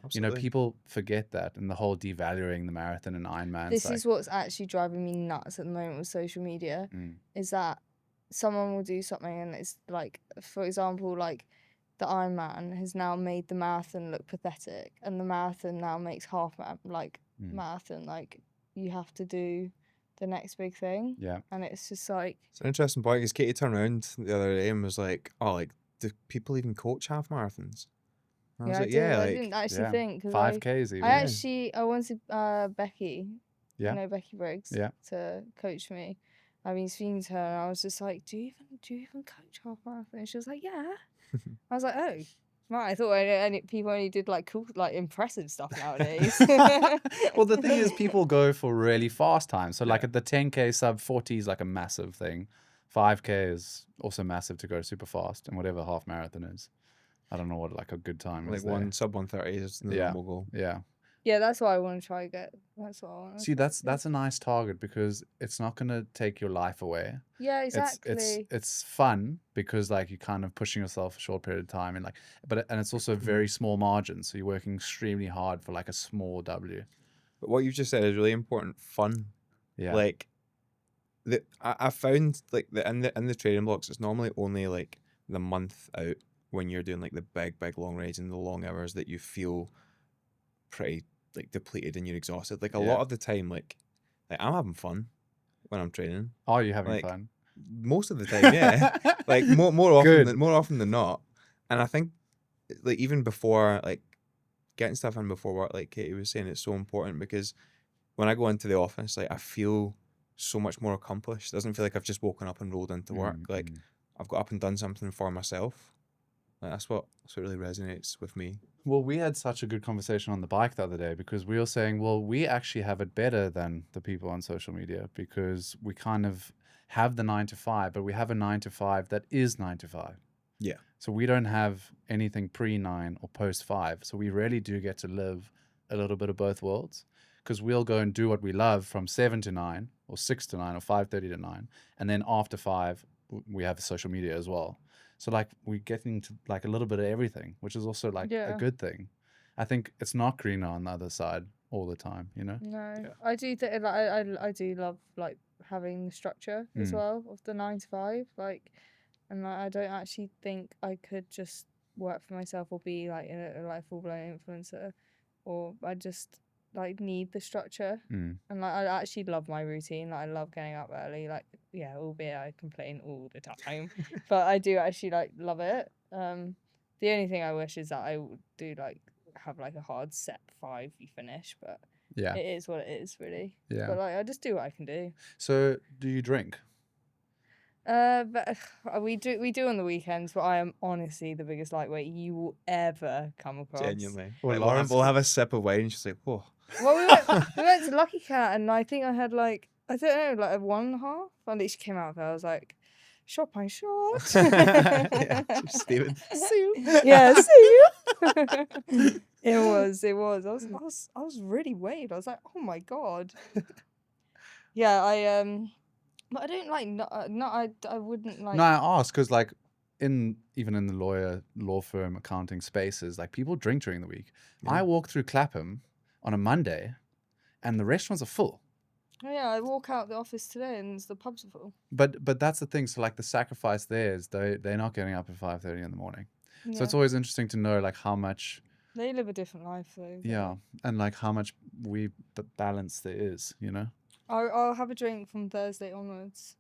Absolutely. You know, people forget that, and the whole devaluing the marathon and Ironman. This is what's actually driving me nuts at the moment with social media. Is that someone will do something and it's like, for example, like the Ironman has now made the marathon look pathetic, and the marathon now makes marathon like you have to do the next big thing. Yeah. And it's just like, It's an interesting point because Katie turned around the other day and was like, "Oh, like do people even coach half marathons?" And I was like, did. "Yeah, I like didn't actually yeah. think, because 5Ks even. I wanted Becky, Yeah. you know, Becky Briggs, Yeah. to coach me. I've been speaking to her, and I was just like, do you even coach half marathon? And she was like, yeah. I was like, oh, right. I thought people only did like cool, like impressive stuff nowadays. Well, the thing is, people go for really fast times. So, like at the 10K sub 40 is like a massive thing. 5K is also massive to go super fast, and whatever half marathon is. I don't know what like a good time like is. There. sub 130 is the Yeah. normal goal." Yeah. Yeah, that's what I want to try to get. That's what I want. See, that's a nice target because it's not going to take your life away. Yeah, exactly. It's fun because like you're kind of pushing yourself a short period of time, and like, and it's also very small margins, so you're working extremely hard for like a small W. But what you've just said is really important. Fun. Yeah. Like I found like in the training blocks, it's normally only like the month out when you're doing like the big long rides and the long hours that you feel pretty like depleted and you're exhausted. Like a lot of the time, like I'm having fun when I'm training. Are you having like, fun? Most of the time, yeah. Like more often than not. And I think like even before, like getting stuff in before work, like Katie was saying, it's so important because when I go into the office, like I feel so much more accomplished. It doesn't feel like I've just woken up and rolled into work. Like I've got up and done something for myself. Like that's what really resonates with me. Well, we had such a good conversation on the bike the other day because we were saying, well, we actually have it better than the people on social media because we kind of have the 9 to 5, but we have a 9 to 5 that is 9 to 5. Yeah. So we don't have anything pre-9 or post-5. So we really do get to live a little bit of both worlds because we'll go and do what we love from 7 to 9 or 6 to 9 or 5:30 to 9. And then after 5, we have social media as well. So like we're getting to like a little bit of everything, which is also like a good thing. I think it's not greener on the other side all the time, you know? No, I do think like I do love like having the structure as well of the 9 to 5. Like, and like, I don't actually think I could just work for myself or be like a like full blown influencer, or I just like need the structure. And like I actually love my routine. Like I love getting up early. Like yeah, albeit I complain all the time, but I do actually like love it. The only thing I wish is that I would do like have like a hard set 5 you finish, but Yeah. it is what it is really. Yeah. But like I just do what I can do. So do you drink? But we do on the weekends, but I am honestly the biggest lightweight you will ever come across. Genuinely. Well, Like, we'll have a sip of wine and she's like, whoa. Well, we went to Lucky Cat, and I think I had like, I don't know, like a 1.5. I literally came out of there, I was like, shot by shot. Yeah, just Steven. Yeah, see you. It was. I was really weighed. I was like, oh my god. Yeah, but I don't like. I wouldn't like. No, I ask because like even in the law firm accounting spaces, like people drink during the week. Yeah. I walk through Clapham on a Monday, and the restaurants are full. Oh, yeah, I walk out the office today and the pubs are full. But that's the thing. So like the sacrifice there is they're not getting up at 5:30 in the morning. Yeah. So it's always interesting to know like how much. They live a different life though. Yeah, and like how much balance there is, you know. I'll have a drink from Thursday onwards.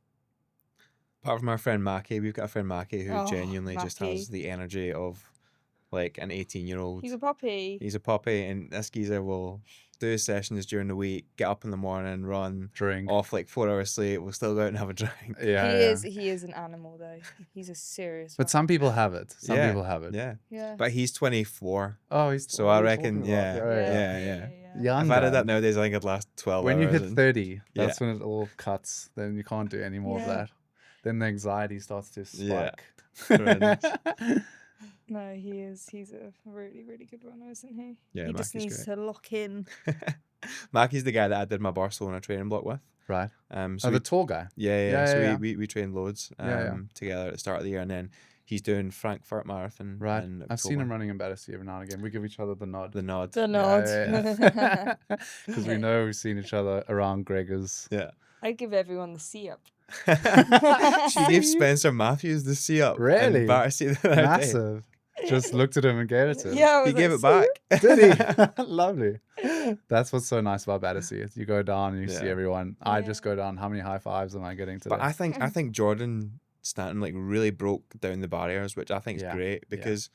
Apart from our friend Mackie, we've got a friend Mackie who Oh, genuinely just has Mackie. the energy of like an 18-year-old. He's a puppy. He's a puppy, and this geezer will do his sessions during the week, get up in the morning, run, Drink. off like 4 hours sleep. We'll still go out and have a drink. Yeah, He is an animal though. He's a serious. But some people have it. Some Yeah, people have it. Yeah. Yeah. But he's 24. Oh, he's So what I are you reckon, talking about? yeah. Young If I did guy. that nowadays, I think I'd last 12 When hours. you hit and- 30, Yeah. that's when it all cuts. Then you can't do any more of Yeah. that. Then the anxiety starts to Yeah. spike. Horrendous. No, he's a really, really good runner, isn't he? Yeah, he just Mackie's needs to lock in. Mackie's the guy that I did my Barcelona training block with. Right. So Oh, the tall guy. yeah. So yeah. we trained loads Yeah. together at the start of the year, and then he's doing Frankfurt Marathon. Right. in I've seen him October. running in Battersea every now and again. We give each other the nod. The nod. The nod. Because we know we've seen each other around Gregor's. Yeah. I give everyone the C up. She gave Spencer Matthews the C up. Really? In Battersea the other day. Massive. Just looked at him and gave it to him. Yeah, I was He gave like, it "See back. Did he? Lovely. That's what's so nice about Battersea. Is you go down and you see Yeah. everyone. I Yeah. just go down. How many high fives am I getting today? But I think Jordan Stanton like really broke down the barriers, which I think is Yeah, great yeah. because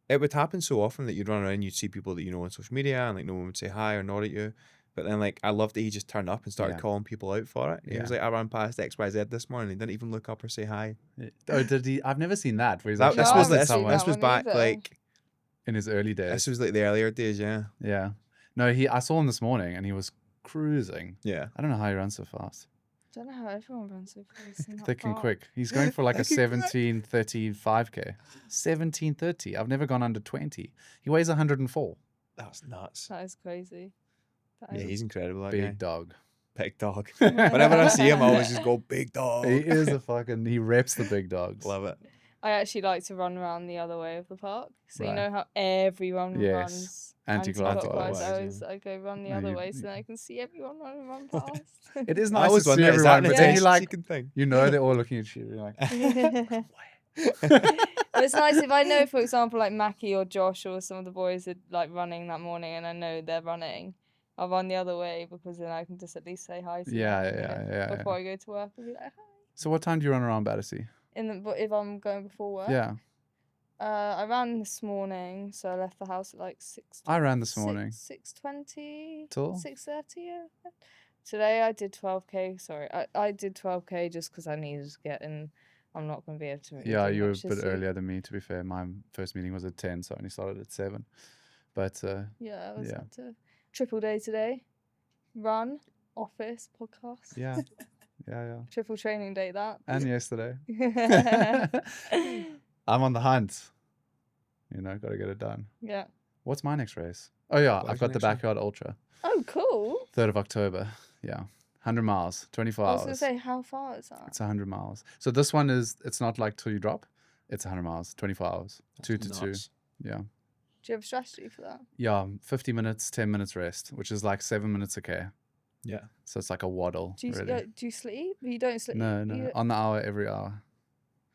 it would happen so often that you'd run around and you'd see people that you know on social media and like no one would say hi or nod at you. But then like I loved that he just turned up and started Yeah. calling people out for it. He was Yeah. like, I ran past XYZ this morning. He didn't even look up or say hi. Oh, did he? I've never seen that. Where he's That, like, this No, was I haven't this, seen this that was one back either. like in his early days. this was like the earlier days, yeah. Yeah. No, I saw him this morning and he was cruising. Yeah. I don't know how he runs so fast. I don't know how everyone runs so fast. and that Thick and far. quick. He's going for like a Thick and quick. 17:30 5K. 17:30. I've never gone under 20. He weighs 104. That's nuts. That is crazy. That Yeah, is- he's incredible, that Big guy. dog. Big dog. Whenever I see him, I always just go, big dog. He is he reps the big dogs. Love it. I actually like to run around the other way of the park. So you Right. know how everyone Yes. runs Anti-clockwise. I go run the No, other you- way so then I can see everyone run past. It is I nice always to see wonder, is that everyone, an but then you attention like, seeking thing? you know they're all looking at you. You're like, But it's nice if I know, for example, like Mackie or Josh or some of the boys are like running that morning and I know they're running. I'll run the other way because then I can just at least say hi to Yeah, them. yeah. Before I go to work, I'll be like, hi. So what time do you run around Battersea? But if I'm going before work, Yeah, I ran this morning, so I left the house at like 6. I ran this morning. 6:20 Till? 6:30. Yeah. Today I did 12k. Sorry, I did 12k just because I needed to get in. I'm not going to be able to. Yeah, do you were a much bit this week. earlier than me, to be fair. My first meeting was at 10, so I only started at 7. But Yeah, I was Yeah. up to triple day today. Run, office, podcast. yeah, yeah. Triple training day that. And yesterday. I'm on the hunt. You know, got to get it done. Yeah. What's my next race? Oh, yeah, What I've is got your the next one? Backyard Ultra. Oh, cool. 3rd of October. Yeah. 100 miles, 24 I was going to hours. say, how far is that? It's 100 miles. So this one it's not like till you drop. It's 100 miles, 24 hours, 2 to 2. Nuts. Yeah. Do you have a strategy for that? Yeah, 50 minutes, 10 minutes rest, which is like 7 minutes a K. Yeah. So it's like a waddle. Do you really. do you sleep? You don't sleep. No, on the hour, every hour.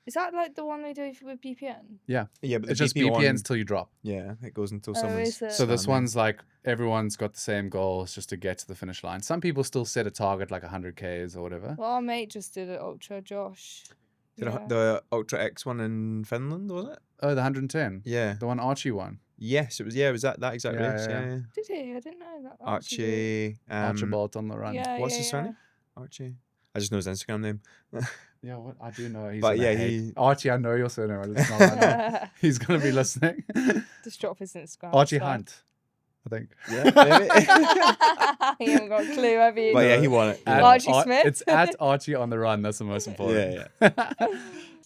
Is that like the one they do with BPN? Yeah, but It's the just BP BPNs on, till you drop. yeah, it goes until Oh, someone's is it? So this standing. one's like everyone's got the same goal, it's just to get to the finish line. Some people still set a target like 100 Ks or whatever. Well, our mate just did it, Ultra Josh. The Ultra X one in Finland, was it? Oh, the 110. Yeah. The one Archie won. Yes, it was. Yeah, it was that exact Yeah, race. yeah, Yeah, yeah. Did he? I didn't know that. Archie. Archibald on the run. Yeah, What's yeah, his surname? Archie. I just know his Instagram name. Yeah, what I do know. He's But gonna yeah, hate. Archie, I know your surname. I just not yeah. He's gonna be listening. Just drop his Instagram. Archie it's fine. Hunt, I think. Yeah, maybe. You haven't got a clue, have you? But yeah, he won it. At Archie Smith? It's at Archie on the run. That's the most important. Yeah,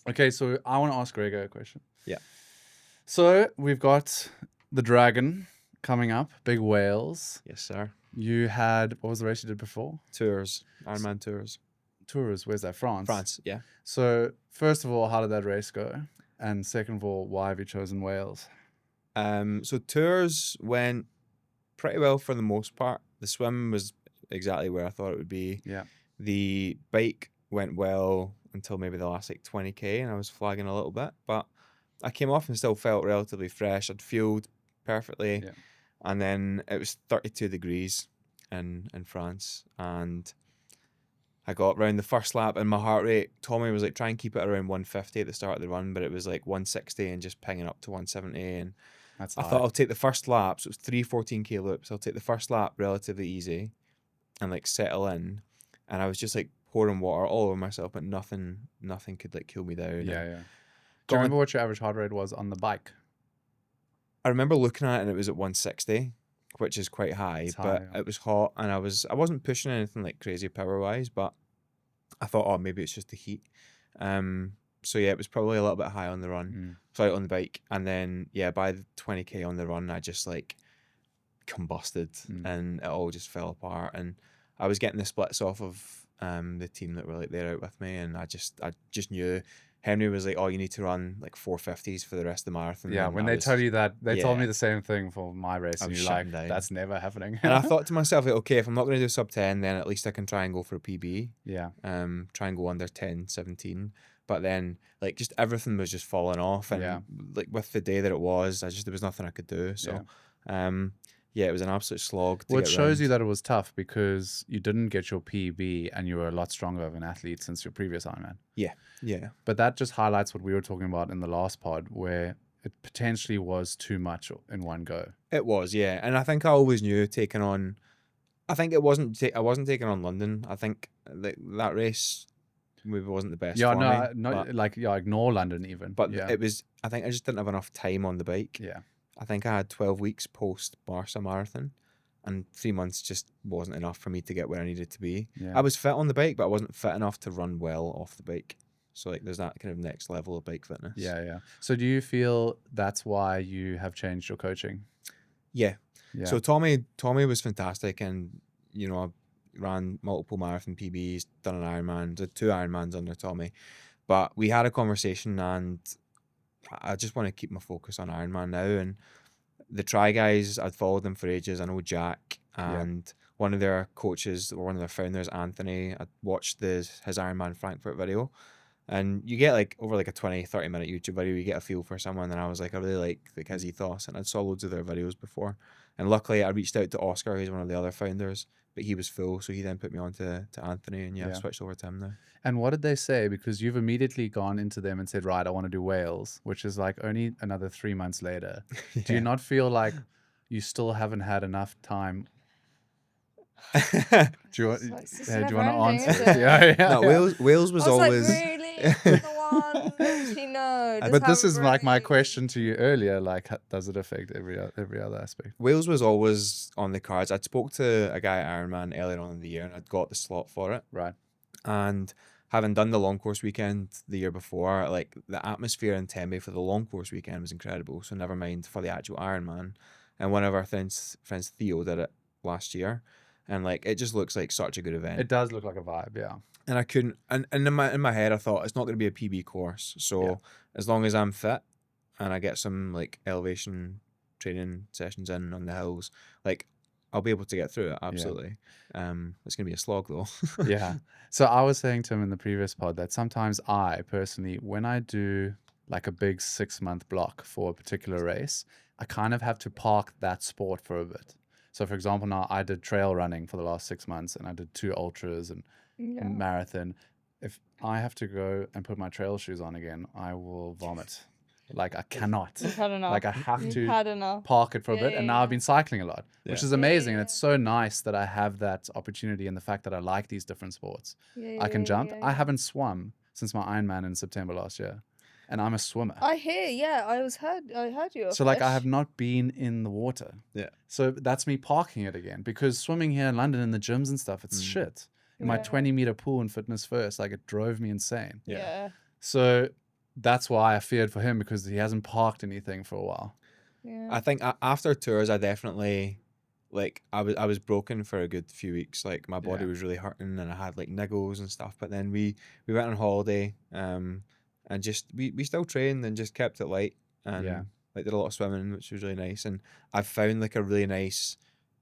Okay, so I want to ask Gregor a question. Yeah. So we've got the Dragon coming up, big whales. Yes, sir. You had, what was the race you did before? Tours, Ironman tours. Tours, where's that? France? France, yeah. So first of all, how did that race go? And second of all, why have you chosen Wales? So tours went pretty well for the most part. The swim was exactly where I thought it would be. Yeah. The bike went well until maybe the last like 20k, and I was flagging a little bit, but I came off and still felt relatively fresh. I'd fueled perfectly, Yeah. and then it was 32 degrees in France, and I got round the first lap, and my heart rate, Tommy was like, try and keep it around 150 at the start of the run, but it was like 160 and just pinging up to 170, and That's I thought I'll take the first lap, so it was 3 14k loops. I'll take the first lap relatively easy and like settle in, and I was just like pouring water all over myself, but nothing could like cool me down. Yeah, And yeah. Do you remember what your average heart rate was on the bike? I remember looking at it and it was at 160, which is quite high, It's high, but yeah. it was hot, and I wasn't pushing anything like crazy power wise, but I thought, oh, maybe it's just the heat. So yeah, it was probably a little bit high on the run. So out on the bike, and then yeah, by the 20k on the run, I just like combusted, and it all just fell apart. And I was getting the splits off of the team that were like there out with me, and I just knew. Henry was like, oh, you need to run like 450s for the rest of the marathon. Yeah, and when I they was- tell you that, they told me yeah. the same thing for my race, I and was you're shutting like, down. that's never happening. And I thought to myself, like, okay, if I'm not going to do sub 10, then at least I can try and go for a PB. yeah, Try and go under 10, 17. But then, like, just everything was just falling off. And, Yeah. like, with the day that it was, there was nothing I could do. So, yeah, it was an absolute slog to which get shows you round. that it was tough because you didn't get your PB and you were a lot stronger of an athlete since your previous Ironman. Yeah. But that just highlights what we were talking about in the last pod, where it potentially was too much in one go. It was, yeah. And I think I always knew taking on... I think it wasn't... I wasn't taking on London. I think that race maybe wasn't the best Yeah, for no, me. no, but, like ignore London even. but yeah, it was... I think I just didn't have enough time on the bike. yeah, I think I had 12 weeks post Barca marathon, and 3 months just wasn't enough for me to get where I needed to be. yeah. I was fit on the bike, but I wasn't fit enough to run well off the bike. So like, there's that kind of next level of bike fitness. Yeah. So do you feel that's why you have changed your coaching? Yeah. Yeah. So Tommy was fantastic, and you know, I ran multiple marathon PBs, done an Ironman, did 2 Ironmans under Tommy. But we had a conversation, and I just want to keep my focus on Ironman now. And the Tri guys, I'd followed them for ages. I know Jack, and one of their coaches, or one of their founders, Anthony. I'd watched his Ironman Frankfurt video, and you get like over like a 20-30 minute YouTube video, you get a feel for someone. And I was like, I really like his ethos, and I'd saw loads of their videos before. And luckily I reached out to Oscar, who's one of the other founders, but he was full, so he then put me on to Anthony, and I've switched over to him now. And what did they say? Because you've immediately gone into them and said, right, I want to do Wales, which is like only another 3 months later. Do you not feel like you still haven't had enough time? Do you want, It's just do you want to never-ending, answer? isn't it? Yeah. No, Wales was I was always... like, really? The one? Actually, no. just But this have is like my really- question to you earlier, like, does it affect every other aspect? Wales was always on the cards. I'd spoke to a guy at Ironman earlier on in the year, and I'd got the slot for it. Right. And having done the long course weekend the year before, like, the atmosphere in Tembe for the long course weekend was incredible. So never mind for the actual Ironman. And one of our friends Theo did it last year, and like, it just looks like such a good event. It does look like a vibe, yeah. And I couldn't, and in my head I thought, it's not going to be a PB course. So as long as I'm fit and I get some like elevation training sessions in on the hills, like, I'll be able to get through it. Absolutely. It's gonna be a slog though. Yeah. So I was saying to him in the previous pod that sometimes I personally, when I do like a big 6-month block for a particular race, I kind of have to park that sport for a bit. So for example, now I did trail running for the last 6 months and I did 2 ultras and a marathon. If I have to go and put my trail shoes on again, I will vomit. Like I cannot. You've had enough. Like I have You've to had enough. park it for a Yeah, bit. yeah, And now I've been cycling a lot, which Yeah. is amazing. yeah, And it's so nice that I have that opportunity and the fact that I like these different sports. I can jump. I haven't swum since my Ironman in September last year. And I'm a swimmer. I hear, yeah. I heard you. So like I have not been in the water. Yeah. So that's me parking it again because swimming here in London in the gyms and stuff, it's shit. In my 20-meter pool in Fitness First, like it drove me insane. Yeah. So that's why I feared for him because he hasn't parked anything for a while. Yeah. I think after tours, I definitely like I was broken for a good few weeks. Like my body was really hurting and I had like niggles and stuff. But then we went on holiday, and just we still trained and just kept it light and like did a lot of swimming, which was really nice. And I've found like a really nice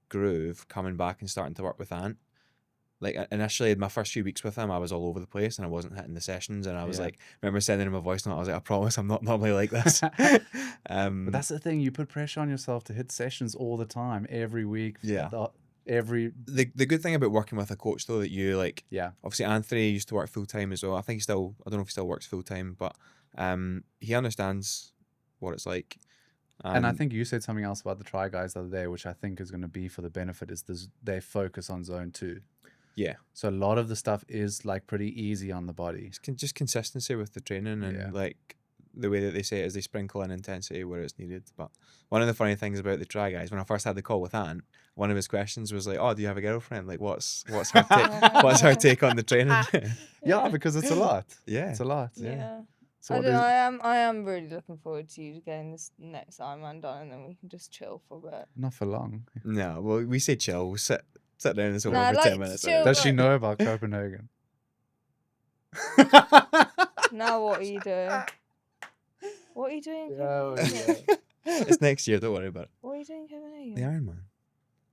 groove coming back and starting to work with Ant. Like initially, my first few weeks with him, I was all over the place and I wasn't hitting the sessions. And I was like, remember sending him a voice note. I was like, I promise I'm not normally like this. But that's the thing. You put pressure on yourself to hit sessions all the time, every week. Yeah. The good thing about working with a coach though, that you like, yeah. obviously Anthony used to work full time as well. I think I don't know if he still works full time, but he understands what it's like. And I think you said something else about the Tri Guys the other day, which I think is going to be for the benefit is they focus on zone 2. Yeah. So a lot of the stuff is like pretty easy on the body. It's just consistency with the training and like the way that they say it is they sprinkle in intensity where it's needed. But one of the funny things about the Tri Guys, when I first had the call with Ant, one of his questions was like, "Oh, do you have a girlfriend? Like, what's her take? What's her take on the training?" Yeah, because it's a lot. Yeah, It's a lot. Yeah. So I am really looking forward to you getting this next Ironman done, and then we can just chill for a bit. not for long. No, well, we say chill. We'll sit down and over Nah, for like, 10 minutes. chill, Does she know about Copenhagen? Now what are you doing? What are you doing? It's next year. Don't worry about it. What are you doing, Copenhagen? The Ironman.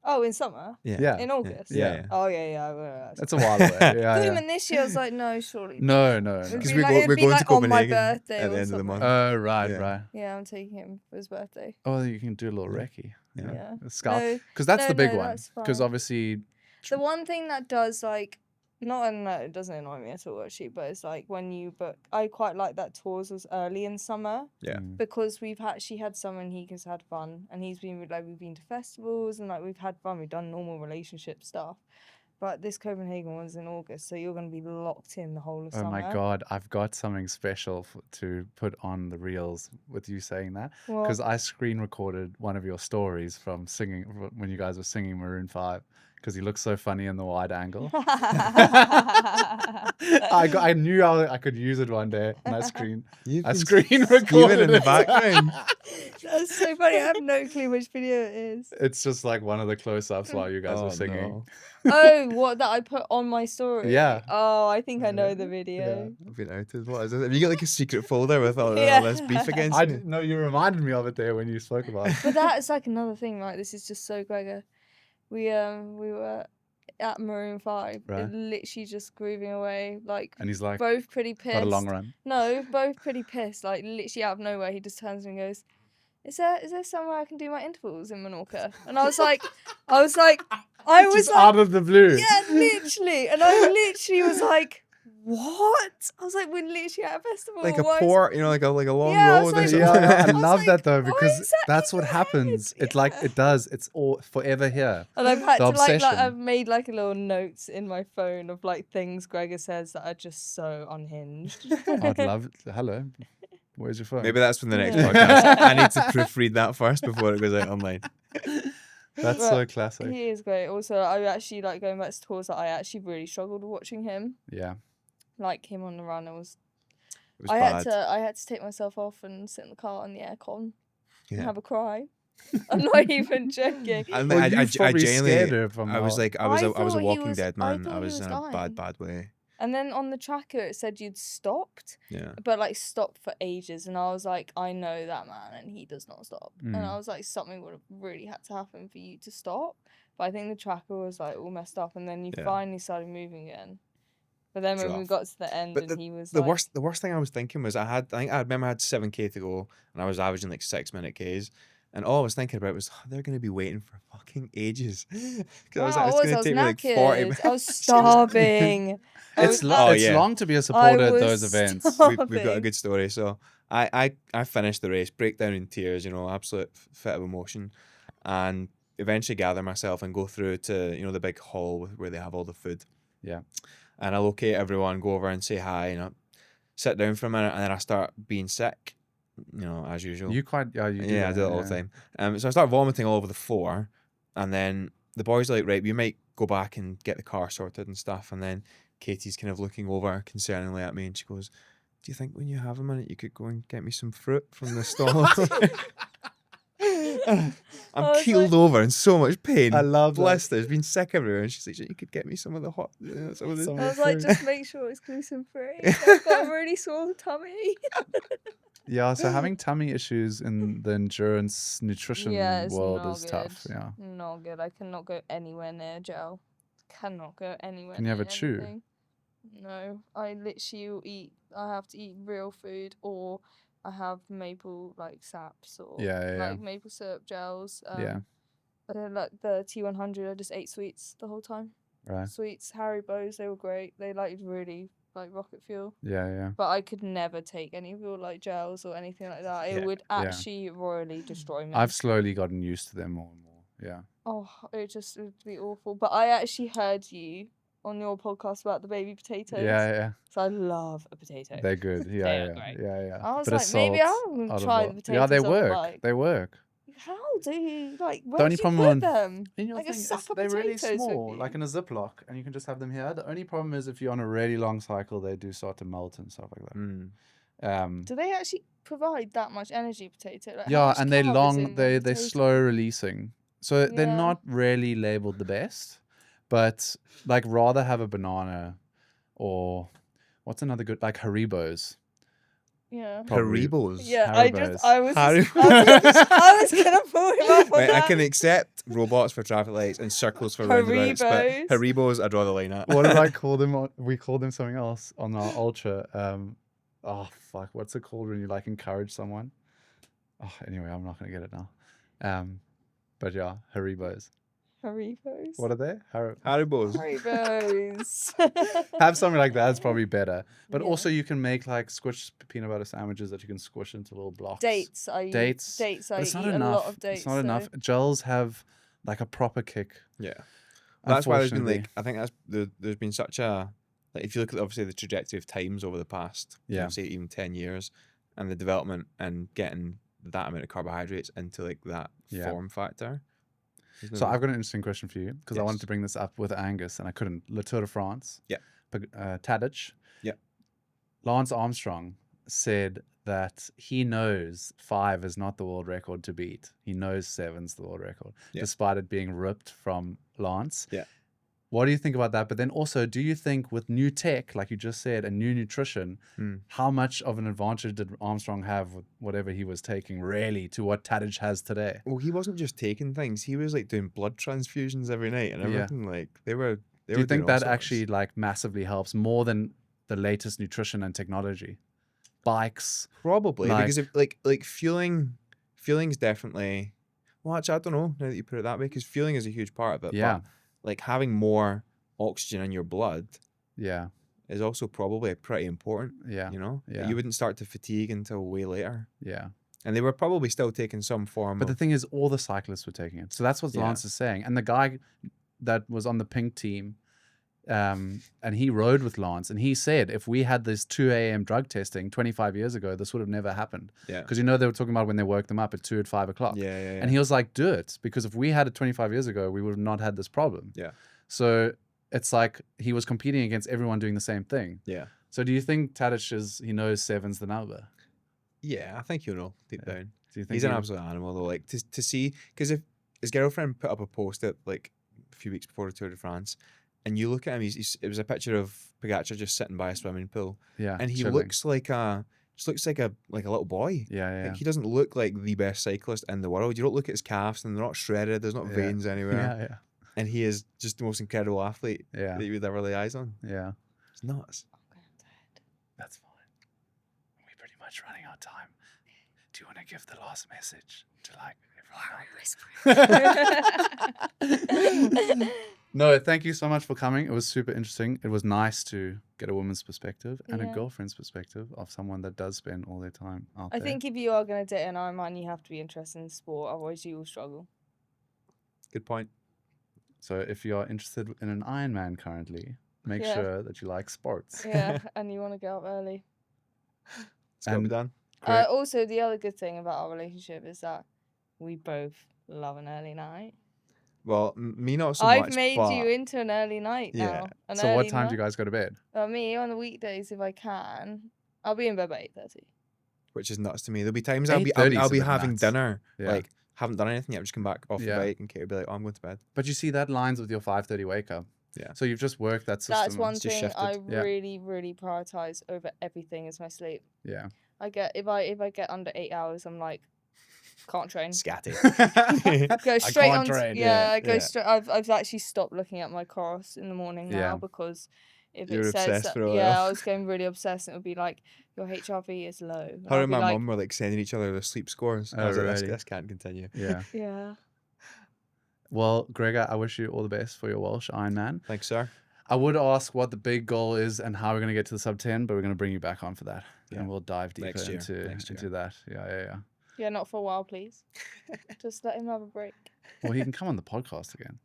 Oh, in summer? Yeah. In August? Yeah. Oh, yeah. That's a while away. Yeah, Even this year, I was like, no, surely. No. It'd Because be we're it'd be going like to on my Copenhagen birthday at the or end of the something. month. Oh, right, Yeah. right. Yeah, I'm taking him for his birthday. Oh, you can do a little recce. Yeah. Scout. No, Because that's the big no, one. that's Because fine. obviously, The one thing that does, like, it doesn't annoy me at all, actually, but it's like when you book, I quite like that tours was early in summer. Yeah. Because we've actually had summer and he has had fun, and he's been like, we've been to festivals and like we've had fun, we've done normal relationship stuff. But this Copenhagen one's in August, so you're going to be locked in the whole of oh summer. my God, I've got something special to put on the reels with you saying that. What? Because I screen recorded one of your stories from singing when you guys were singing Maroon 5. Because he looks so funny in the wide angle. I knew I could use it one day, and I screen recorded Even in the it. background. That's so funny. I have no clue which video it is. It's just like one of the close-ups while you guys were singing. No. Oh, what that I put on my story? Yeah. Oh, I think I know the video. I've been outed. What is it? Have you got like a secret folder with all Yeah. this beef against I me? didn't know you reminded me of it there when you spoke about it. But that is like another thing, right? This is just so Gregor. We were at Maroon 5, Right. literally just grooving away, like And he's like, both pretty pissed. got a long run. No, both pretty pissed. Like literally out of nowhere, he just turns to me and goes, "Is there somewhere I can do my intervals in Menorca?" And I was like, Just out of the blue. yeah, literally. And I literally was like, what? I was like, we're literally at a festival. Like a why is- port, like a long Yeah, I road was or like, something. Yeah, I was love like, that though why because is that that's in what your happens. head? It like it does. It's all forever here. And I've had The to like obsession. I've made like a little notes in my phone of like things Gregor says that are just so unhinged. I'd love it. Hello, where's your phone? Maybe that's from the next Yeah. podcast. I need to proofread that first before it goes out online. That's But so classic. He is great. Also, I actually like going back to tours that I actually really struggled watching him. Yeah, Like him on the run, It was I bad. had to take myself off and sit in the car in the aircon and Yeah. have a cry. I'm not even joking. And Well, I you've probably scared genuinely, her from I was how- like, I was I a thought he Walking was- Dead I man. thought I he was was in a dying. bad way. And then on the tracker, it said you'd stopped, Yeah. but like stopped for ages. And I was like, I know that man, and he does not stop. And I was like, something would have really had to happen for you to stop. But I think the tracker was like all messed up, and then you finally started moving again. But then when we got to the end, But and he was the like, worst thing I was thinking was I remember I had 7K to go, and I was averaging like 6-minute Ks. And all I was thinking about was, they're going to be waiting for fucking ages. Because I was like, it's going to take me like 40 minutes. I was starving. It's long to be a supporter at those events. We've got a good story. So I finished the race, break down in tears, absolute fit of emotion, and eventually gather myself and go through to, the big hall where they have all the food. Yeah. And I locate everyone, go over and say hi, sit down for a minute, and then I start being sick. As usual. You do I do it all the time. time. So I start vomiting all over the floor, and then the boys are like, right, we might go back and get the car sorted and stuff. And then Katie's kind of looking over concerningly at me, and she goes, do you think when you have a minute you could go and get me some fruit from the stall? I'm keeled over in so much pain. I love blisters, been sick everywhere, and she's like, you could get me some of the hot. Some of the... I was like, just make sure it's gluten free. I've got a really sore tummy. Yeah, so having tummy issues in the endurance nutrition world is tough. Yeah, not good. I cannot go anywhere near gel. Cannot go anywhere. Can you have a chew? No, I literally will eat. I have to eat real food, or I have maple like saps or like maple syrup gels. Like the T100, I just ate sweets the whole time. Right. Sweets, Haribo's, they were great. They like really like rocket fuel. Yeah. But I could never take any of your like gels or anything like that. It would actually royally destroy me. I've slowly gotten used to them more and more. Yeah. Oh, it would be awful. But I actually heard you on your podcast about the baby potatoes. Yeah. So I love a potato. They're good. Yeah, They're great. Yeah. I was like, maybe I'll try the potatoes. Yeah, they work. They work. How do you where do you put them? Like a sack of they're really small, like in a Ziploc, and you can just have them here. The only problem is if you're on a really long cycle, they do start to melt and stuff like that. Do they actually provide that much energy, potato? Like, and they're long. They're slow releasing, so they're not really labeled the best. But like, rather have a banana, or what's another good, like Haribos. Yeah. Haribos. Yeah, Haribos. I was gonna pull him up on Right, that. I can accept robots for traffic lights and circles for roundabouts, but Haribos, I draw the line at. What did I call them? We called them something else on our ultra. Oh fuck, what's it called when you like encourage someone? Oh, anyway, I'm not gonna get it now. But yeah, Haribos. Haribos. What are they? Haribos. Haribos. Have something like that. It's probably better. But also you can make like squished peanut butter sandwiches that you can squish into little blocks. Dates. Dates. But it's not enough. A lot of dates. It's not enough. Gels have like a proper kick. Yeah. That's why there's been like, I think there's been such a, like, if you look at obviously the trajectory of times over the past, say even 10 years, and the development and getting that amount of carbohydrates into like that form factor. So I've got an interesting question for you, because I wanted to bring this up with Angus and I couldn't. Le Tour de France. Yeah. Tadic. Yeah. Lance Armstrong said that he knows 5 is not the world record to beat. He knows 7's the world record, despite it being ripped from Lance. Yeah. What do you think about that? But then also, do you think with new tech, like you just said, and new nutrition, how much of an advantage did Armstrong have with whatever he was taking, really, to what Tadic has today? Well, he wasn't just taking things; he was like doing blood transfusions every night and everything. Like they were. Do you think that actually like massively helps more than the latest nutrition and technology? Bikes, probably, because if like fueling's definitely. Well, actually, I don't know now that you put it that way, because fueling is a huge part of it. Yeah. But, like having more oxygen in your blood, is also probably pretty important. Yeah, you wouldn't start to fatigue until way later. Yeah, and they were probably still taking some form. But the thing is, all the cyclists were taking it, so that's what Lance is saying. And the guy that was on the pink team, and he rode with Lance, and he said, if we had this 2 a.m. drug testing 25 years ago, this would have never happened. Yeah, because they were talking about when they woke them up at 2 at 5 o'clock. Yeah. And he was like, do it, because if we had it 25 years ago, we would have not had this problem. Yeah. So it's like he was competing against everyone doing the same thing. Yeah. So do you think Tadic he knows 7's the number? Yeah, I think he'll know deep down. Do you think he's an absolute animal though? Like to see, because if his girlfriend put up a post at like a few weeks before the Tour de France, and you look at him, it was a picture of Pogacar just sitting by a swimming pool, Yeah. and he chilling. looks like a little boy. Yeah. Like, he doesn't look like the best cyclist in the world. You don't look at his calves and they're not shredded. There's not veins anywhere. Yeah. And he is just the most incredible athlete Yeah. that you would ever lay eyes on. Yeah. It's nuts. That's fine. We're pretty much running out of time. Do you want to give the last message to everyone? No, thank you so much for coming. It was super interesting. It was nice to get a woman's perspective and a girlfriend's perspective of someone that does spend all their time out there. I think if you are going to date an Ironman, you have to be interested in sport. Otherwise, you will struggle. Good point. So if you are interested in an Ironman currently, make sure that you like sports. Yeah, and you want to get up early. It's got to be done. Also, the other good thing about our relationship is that we both love an early night. Well, me not so much. I've made you into an early night now. So what time do you guys go to bed? Me, on the weekdays, if I can, I'll be in bed by 8:30. Which is nuts to me. There'll be times I'll be 8:30 is a having bit nuts. dinner, Yeah. like haven't done anything yet. I've just come back off the bike, and Kate will be like, "Oh, I'm going to bed." But you see, that lines with your 5:30 wake up. Yeah. So you've just worked that system. That's one It's just thing shifted. I Yeah. really, really prioritize over everything is my sleep. Yeah. If I get under 8 hours, I'm like, can't train. Scatty. Go straight can't on. train. I go Yeah. straight. I've actually stopped looking at my cross in the morning now Yeah. because if You it were says obsessed that, for a while. I was getting really obsessed, and it would be like your HRV is low. And Her I'd and be my like, mum were like sending each other their sleep scores. Oh, I was like, really? this can't continue. Yeah. Yeah. Well, Gregor, I wish you all the best for your Welsh Ironman. Thanks, sir. I would ask what the big goal is and how we're going to get to the sub 10, but we're going to bring you back on for that. Yeah. And we'll dive deeper Next year. into that. Yeah. Yeah, not for a while, please. Just let him have a break. Well, he can come on the podcast again.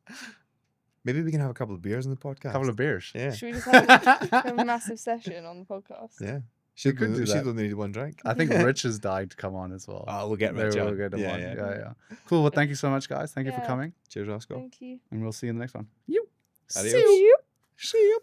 Maybe we can have a couple of beers in the podcast. A couple of beers. Yeah. Should we just have a massive session on the podcast? Yeah. We could do She'd that. only need one drink. I think Rich is dying to come on as well. Oh, we'll get Rich Maybe on. we'll get him on. Yeah. Yeah. Cool. Well, thank you so much, guys. Thank you for Yeah. coming. Cheers, Roscoe. Thank you. And we'll see you in the next one. You. Adios. See you. See you.